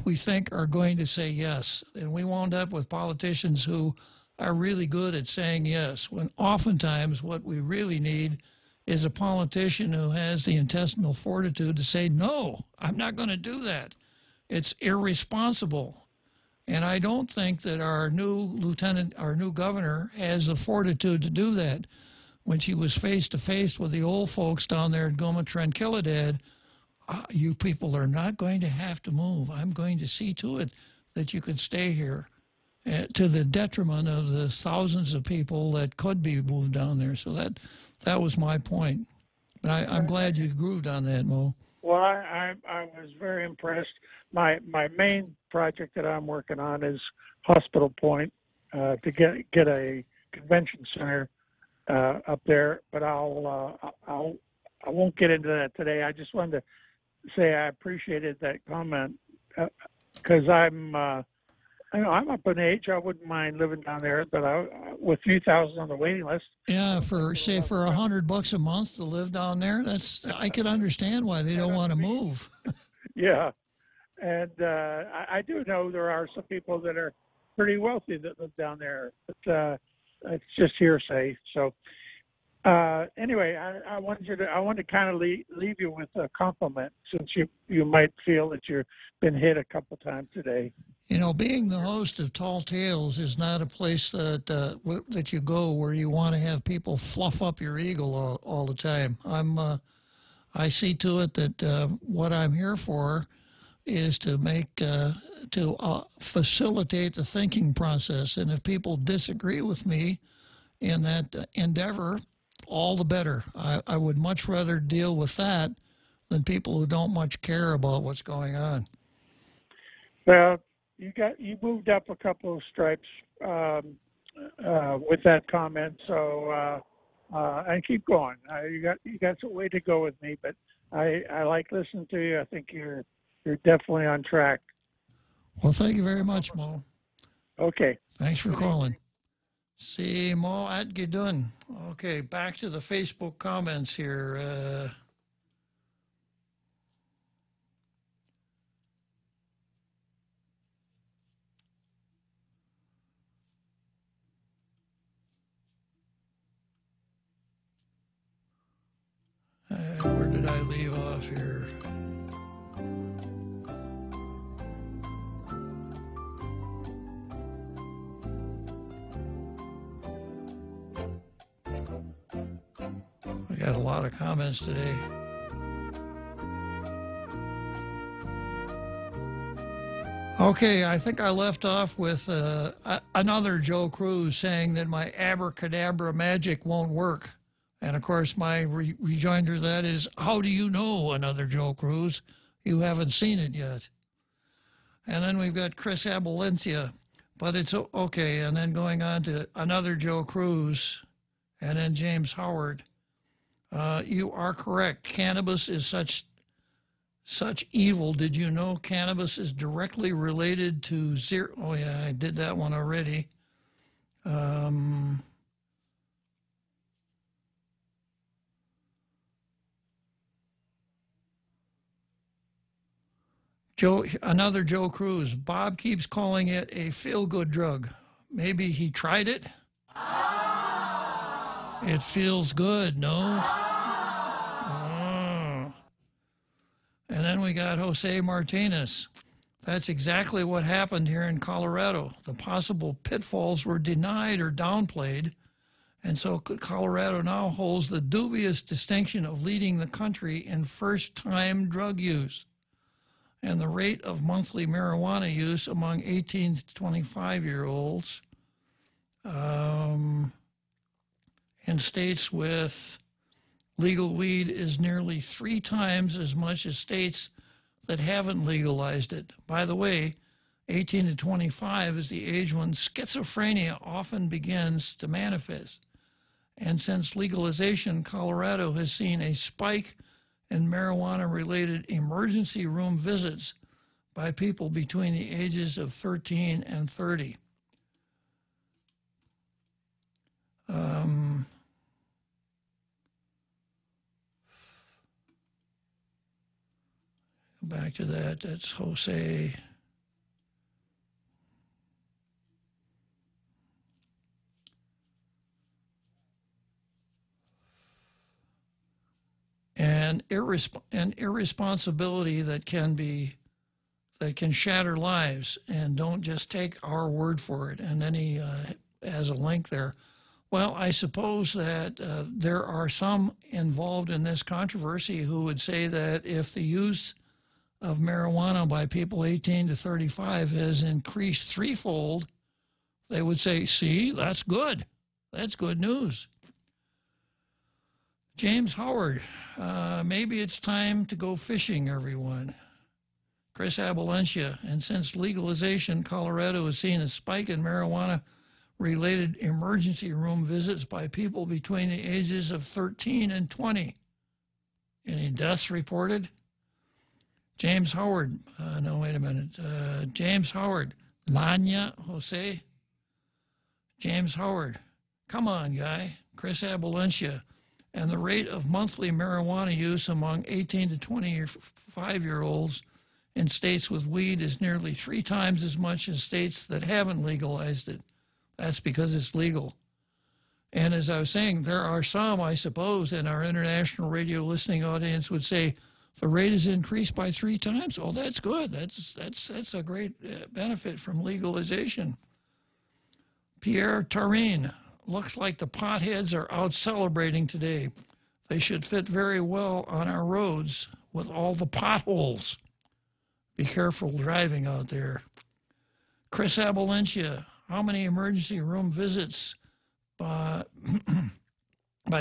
we think are going to say yes. And we wound up with politicians who are really good at saying yes, when oftentimes what we really need is a politician who has the intestinal fortitude to say, no, I'm not going to do that. It's irresponsible. And I don't think that our new governor has the fortitude to do that. When she was face to face with the old folks down there at Goma Tranquilidad, you people are not going to have to move. I'm going to see to it that you can stay here, to the detriment of the thousands of people that could be moved down there. So that was my point. But I'm glad you grooved on that, Mo. Well, I was very impressed. My main project that I'm working on is Hospital Point, to get a convention center up there, but I won't get into that today. I just wanted to say I appreciated that comment because I'm up in age. I wouldn't mind living down there, but with 3,000 on the waiting list. Yeah, for $100 a month to live down there, I could understand why they don't want to move. Yeah, and I do know there are some people that are pretty wealthy that live down there, but. It's just hearsay. So anyway, I wanted to kind of leave you with a compliment, since you might feel that you've been hit a couple times today. You know, being the host of Tall Tales is not a place that you go where you want to have people fluff up your ego all the time. I see to it that what I'm here for is to facilitate the thinking process. And if people disagree with me in that endeavor, all the better. I would much rather deal with that than people who don't much care about what's going on. Well, you moved up a couple of stripes with that comment, so and keep going. You got some way to go with me, but I like listening to you. I think you're definitely on track. Well, thank you very much, Mo. Okay. Thanks for calling. See, Mo, how you doing? Okay, back to the Facebook comments here. Where did I leave off here? We got a lot of comments today. Okay, I think I left off with another Joe Cruz saying that my abracadabra magic won't work. And, of course, my rejoinder to that is, how do you know, another Joe Cruz? You haven't seen it yet. And then we've got Chris Abalencia, but it's okay. And then going on to another Joe Cruz, and then James Howard. You are correct. Cannabis is such evil. Did you know cannabis is directly related to zero? Oh, yeah, I did that one already. Another Joe Cruz. Bob keeps calling it a feel-good drug. Maybe he tried it? It feels good, no? Oh. And then we got Jose Martinez. That's exactly what happened here in Colorado. The possible pitfalls were denied or downplayed, and so Colorado now holds the dubious distinction of leading the country in first-time drug use. And the rate of monthly marijuana use among 18 to 25-year-olds in states with legal weed is nearly 3 times as much as states that haven't legalized it. By the way, 18 to 25 is the age when schizophrenia often begins to manifest. And since legalization, Colorado has seen a spike in marijuana-related emergency room visits by people between the ages of 13 and 30. Back to that, that's Jose. And irresponsibility that can shatter lives, and don't just take our word for it. And then he has a link there. Well, I suppose that there are some involved in this controversy who would say that if the use of marijuana by people 18 to 35 has increased threefold, they would say, see, that's good. That's good news. James Howard, maybe it's time to go fishing, everyone. Chris Abalencia, and since legalization, Colorado has seen a spike in marijuana-related emergency room visits by people between the ages of 13 and 20. Any deaths reported? James Howard, no, wait a minute. James Howard, Lanya Jose. James Howard, come on, guy. Chris Abalencia. And the rate of monthly marijuana use among 18 to 25-year-olds in states with weed is nearly 3 times as much as states that haven't legalized it. That's because it's legal. And as I was saying, there are some, I suppose, in our international radio listening audience would say, the rate is increased by 3 times. Oh, that's good. That's a great benefit from legalization. Pierre Tarin, looks like the potheads are out celebrating today. They should fit very well on our roads with all the potholes. Be careful driving out there. Chris Abalencia, how many emergency room visits by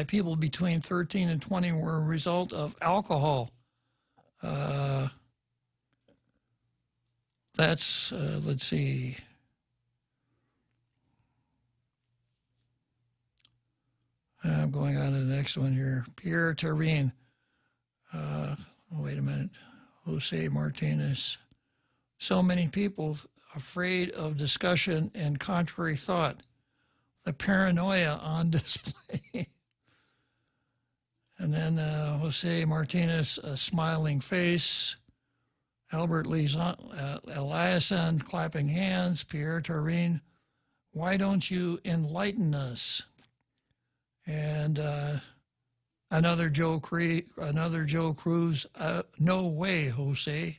people between 13 and 20 were a result of alcohol? That's, let's see. I'm going on to the next one here. Pierre Tarin. Wait a minute. Jose Martinez. So many people afraid of discussion and contrary thought. The paranoia on display. And then Jose Martinez, a smiling face. Albert Eliasson, clapping hands. Pierre Tarin, why don't you enlighten us? And another Joe Cruz, no way, Jose.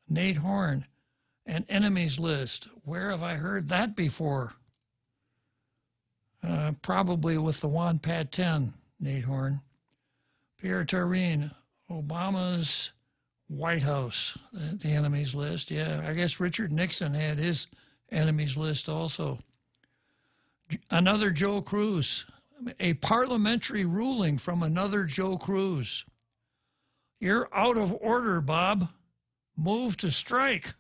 Nate Horn, an enemies list. Where have I heard that before? Probably with the Juan Pat 10, Nate Horn. Pierre Tarin, Obama's White House, the enemies list. Yeah, I guess Richard Nixon had his enemies list also. Another Joe Cruz, a parliamentary ruling from another Joe Cruz. You're out of order, Bob. Move to strike.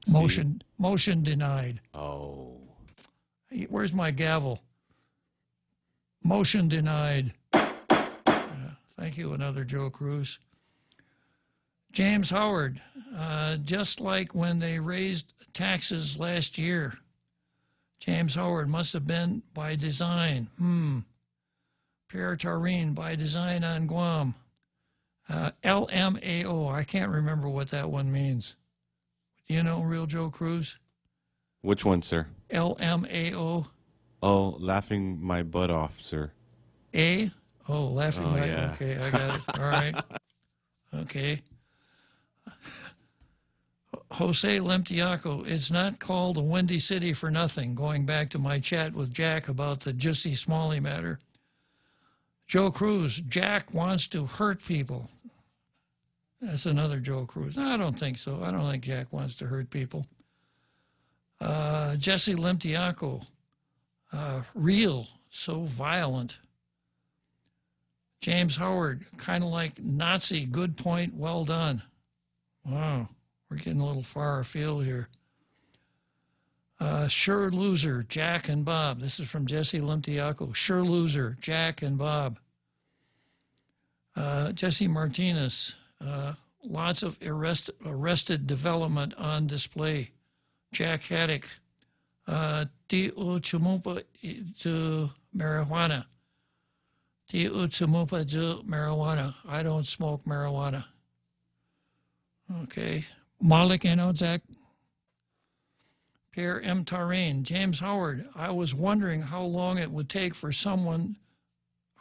Motion denied. Oh. Where's my gavel? Motion denied. Thank you, another Joe Cruz. James Howard, just like when they raised taxes last year. James Howard must have been by design. Pierre Tarin, by design on Guam. LMAO, I can't remember what that one means. Do you know, real Joe Cruz? Which one, sir? LMAO. Oh, laughing my butt off, sir. A? Oh, laughing my... Yeah. Okay, I got it. All right. Okay. Jose Lemtiaco, it's not called a Windy City for nothing, going back to my chat with Jack about the Jussie Smalley matter. Joe Cruz, Jack wants to hurt people. That's another Joe Cruz. No, I don't think so. I don't think Jack wants to hurt people. Jesse Lemtiaco, real, so violent. James Howard, kind of like Nazi. Good point. Well done. Wow. We're getting a little far afield here. Sure loser, Jack and Bob. This is from Jesse Limtiaco. Sure loser, Jack and Bob. Jesse Martinez. Lots of arrested development on display. Jack Haddock. Ti uchumupa to marijuana. Ti uchumupa to marijuana. I don't smoke marijuana. Okay. Malik and Ozak. Pierre M. Tarine. James Howard. I was wondering how long it would take for someone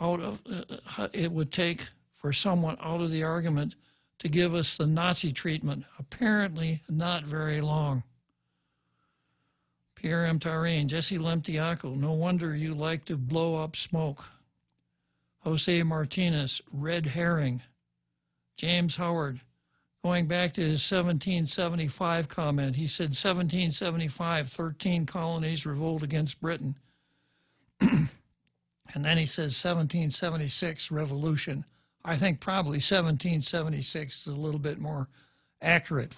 out of the argument to give us the Nazi treatment. Apparently not very long. Pierre M. Tarine. Jesse Lemtiaco. No wonder you like to blow up smoke. Jose Martinez. Red herring. James Howard. Going back to his 1775 comment, he said 1775, 13 colonies revolt against Britain. And then he says 1776, revolution. I think probably 1776 is a little bit more accurate.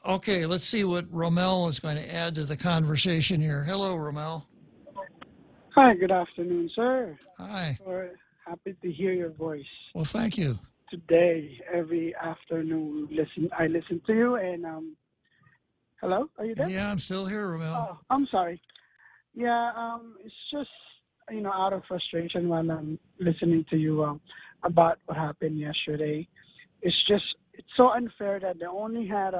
Okay, let's see what Rommel is going to add to the conversation here. Hello, Rommel. Hi, good afternoon, sir. Hi. We're happy to hear your voice. Well, thank you. Today, every afternoon, I listen to you, and hello, are you there? Yeah, I'm still here, Rommel. Oh, I'm sorry. Yeah, it's just out of frustration while I'm listening to you about what happened yesterday. It's so unfair that they only had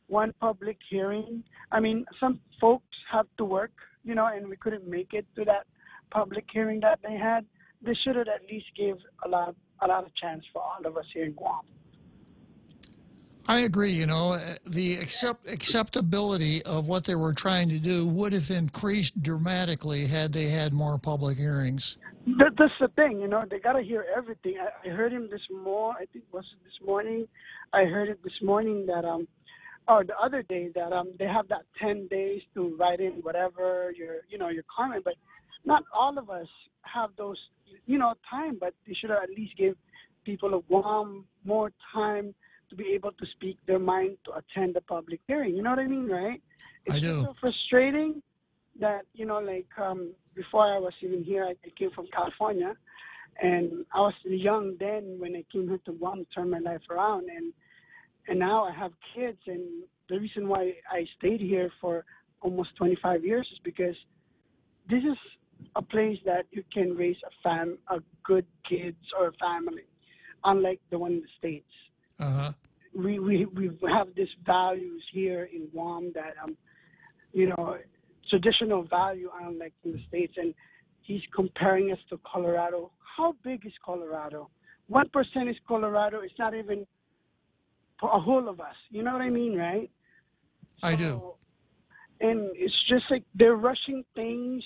one public hearing. I mean, some folks have to work, and we couldn't make it to that public hearing that they had. They should have at least gave a lot of chance for all of us here in Guam. I agree. The acceptability of what they were trying to do would have increased dramatically had they had more public hearings. That's the thing, they got to hear everything. I heard him this morning. I think was this morning. I heard it this morning that or the other day that they have that 10 days to write in whatever your comment, but not all of us have those time, but they should have at least give people of Guam more time to be able to speak their mind, to attend the public hearing. You know what I mean, right? It's I do. So frustrating that, before I was even here, I came from California, and I was young then when I came here to Guam to turn my life around, and now I have kids, and the reason why I stayed here for almost 25 years is because this is a place that you can raise a good kids or a family, unlike the one in the States. Uh-huh. We have these values here in Guam that traditional value, unlike in the States. And he's comparing us to Colorado. How big is Colorado? 1% is Colorado. It's not even for a whole of us. You know what I mean, right? I do. And it's just like they're rushing things.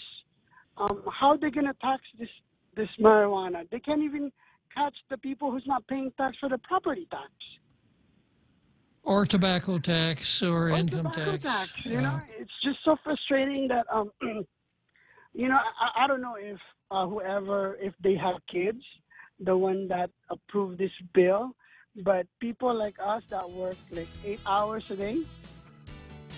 How are they going to tax this marijuana? They can't even catch the people who's not paying tax for the property tax. Or tobacco tax or income tax. Yeah. It's just so frustrating that, I don't know if if they have kids, the one that approved this bill, but people like us that work like 8 hours a day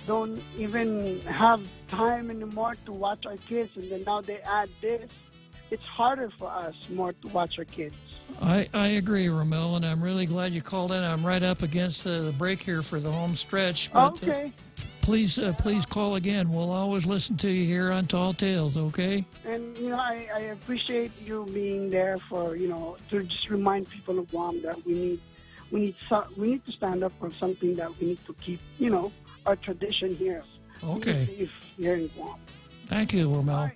don't even have time anymore to watch our kids, and then now they add this. It's harder for us more to watch our kids. I agree, Rommel, and I'm really glad you called in. I'm right up against the break here for the home stretch. But, okay. Please call again. We'll always listen to you here on Tall Tales, okay? And, I appreciate you being there for, to just remind people of Guam that we need to stand up for something that we need to keep, our tradition here. Okay. Safe here in Guam. Thank you, Rommel. Right.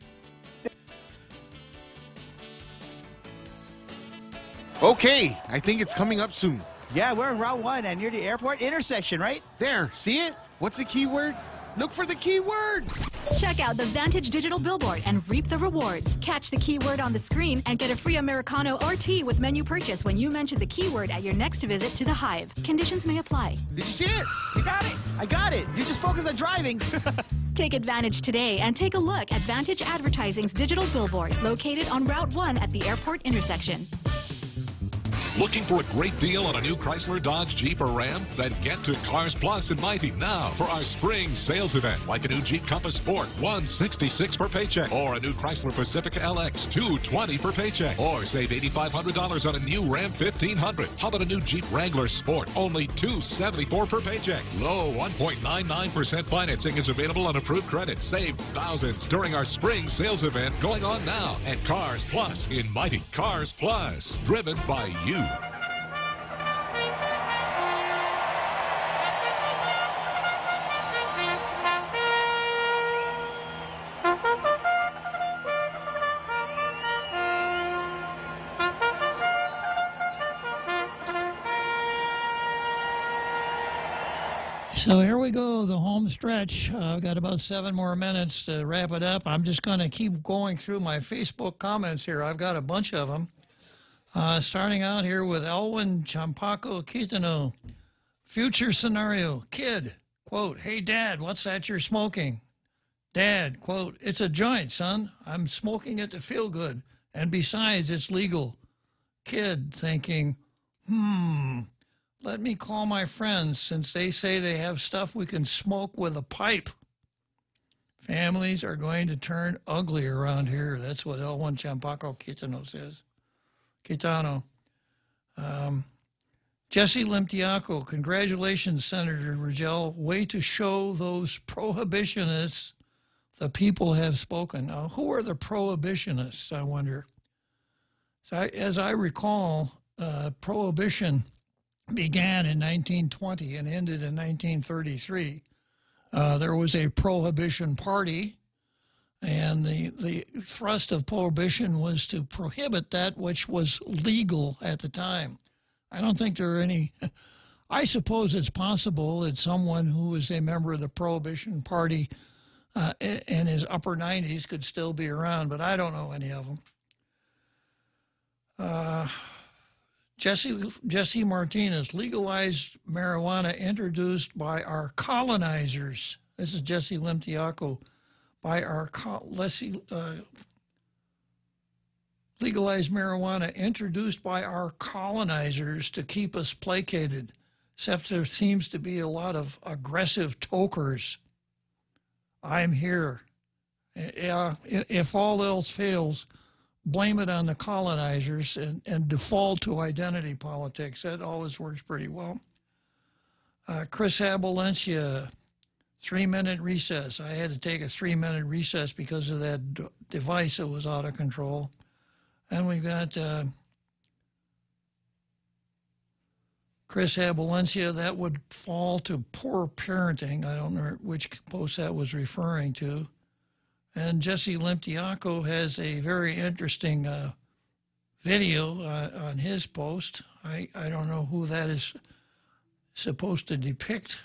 Okay, I think it's coming up soon. Yeah, we're on Route 1 and near the airport intersection, right? There, see it? What's the keyword? Look for the keyword. Check out the Vantage Digital Billboard and reap the rewards. Catch the keyword on the screen and get a free Americano or tea with menu purchase when you mention the keyword at your next visit to the Hive. Conditions may apply. Did you see it? You got it. I got it. You just focus on driving. Take advantage today and take a look at Vantage Advertising's digital billboard located on Route 1 at the airport intersection. Looking for a great deal on a new Chrysler, Dodge, Jeep, or Ram? Then get to Cars Plus in Mighty now for our spring sales event. Like a new Jeep Compass Sport, $166 per paycheck. Or a new Chrysler Pacifica LX, $220 per paycheck. Or save $8,500 on a new Ram 1500. How about a new Jeep Wrangler Sport? Only $274 per paycheck. Low 1.99% financing is available on approved credit. Save thousands during our spring sales event going on now at Cars Plus in Mighty. Cars Plus, driven by you. So here we go, the home stretch. I've got about 7 more minutes to wrap it up. I'm just going to keep going through my Facebook comments here. I've got a bunch of them. Starting out here with Elwin Champaco Quitano. Future scenario, kid, quote, "Hey, Dad, what's that you're smoking?" Dad, quote, "It's a joint, son. I'm smoking it to feel good. And besides, it's legal." Kid thinking, let me call my friends since they say they have stuff we can smoke with a pipe. Families are going to turn ugly around here. That's what Elwin Champaco Quitano says. Quitano. Jesse Limtiaco, congratulations, Senator Rigel. Way to show those prohibitionists the people have spoken. Now, who are the prohibitionists, I wonder? So as I recall, prohibition began in 1920 and ended in 1933. There was a prohibition party, and the thrust of prohibition was to prohibit that which was legal at the time. I don't think there are any... I suppose it's possible that someone who was a member of the prohibition party in his upper 90s could still be around, but I don't know any of them. Jesse Martinez, legalized marijuana introduced by our colonizers. This is Jesse Limtiaco. By our legalized marijuana introduced by our colonizers to keep us placated. Except there seems to be a lot of aggressive tokers. I'm here. If all else fails, blame it on the colonizers and default to identity politics. That always works pretty well. Chris Abalencia, 3-minute recess. I had to take a 3-minute recess because of that device that was out of control. And we've got Chris Abalencia. That would fall to poor parenting. I don't know which post that was referring to. And Jesse Limtiaco has a very interesting video on his post. I don't know who that is supposed to depict.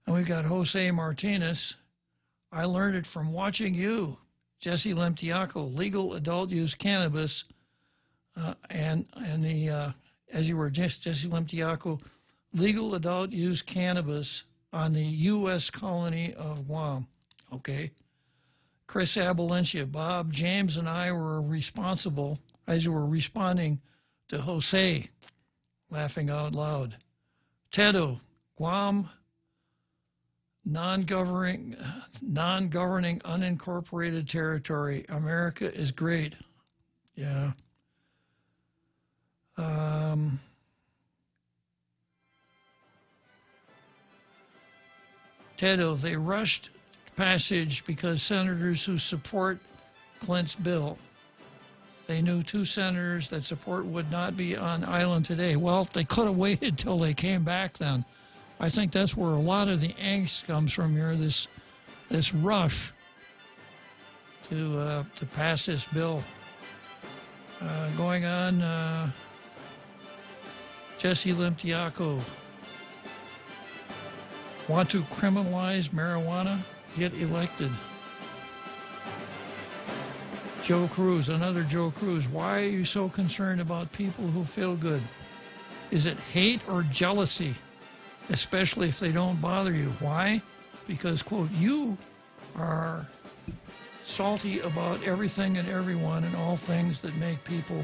And we've got Jose Martinez. I learned it from watching you, Jesse Limtiaco, legal adult use cannabis. And as you were Jesse Limtiaco, legal adult use cannabis on the U.S. colony of Guam. Okay. Chris Abalencia, Bob, James, and I were responsible as you were responding to Jose, laughing out loud. Tedo, Guam, non-governing unincorporated territory. America is great. Yeah. Tedo, they rushed passage because senators who support Clint's bill. They knew 2 senators that support would not be on island today. Well, they could have waited till they came back then. I think that's where a lot of the angst comes from here, this rush to pass this bill. Going on, Jesse Limtiaco. Want to criminalize marijuana? Get elected. Joe Cruz, another Joe Cruz. Why are you so concerned about people who feel good? Is it hate or jealousy? Especially if they don't bother you. Why? Because, quote, you are salty about everything and everyone and all things that make people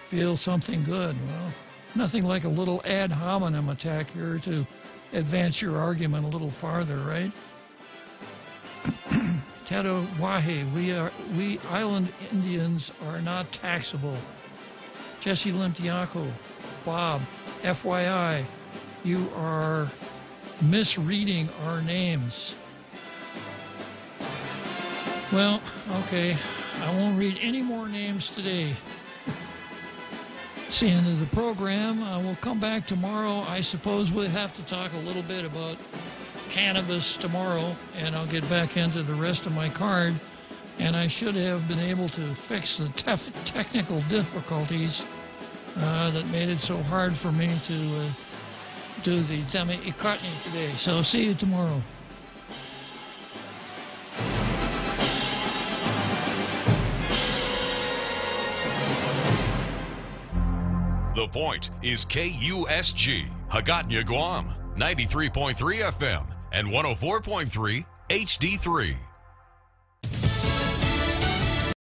feel something good. Well, Nothing like a little ad hominem attack here to advance your argument a little farther, right? Tato Wahe, we island Indians are not taxable. Jesse Limtiaco, Bob, FYI, you are misreading our names. Well, okay, I won't read any more names today. It's the end of the program. We'll come back tomorrow. I suppose we'll have to talk a little bit about cannabis tomorrow, and I'll get back into the rest of my card. And I should have been able to fix the technical difficulties that made it so hard for me to do the Demi Ikotni today. So see you tomorrow. The Point is KUSG, Hagåtña, Guam, 93.3 FM and 104.3 HD3.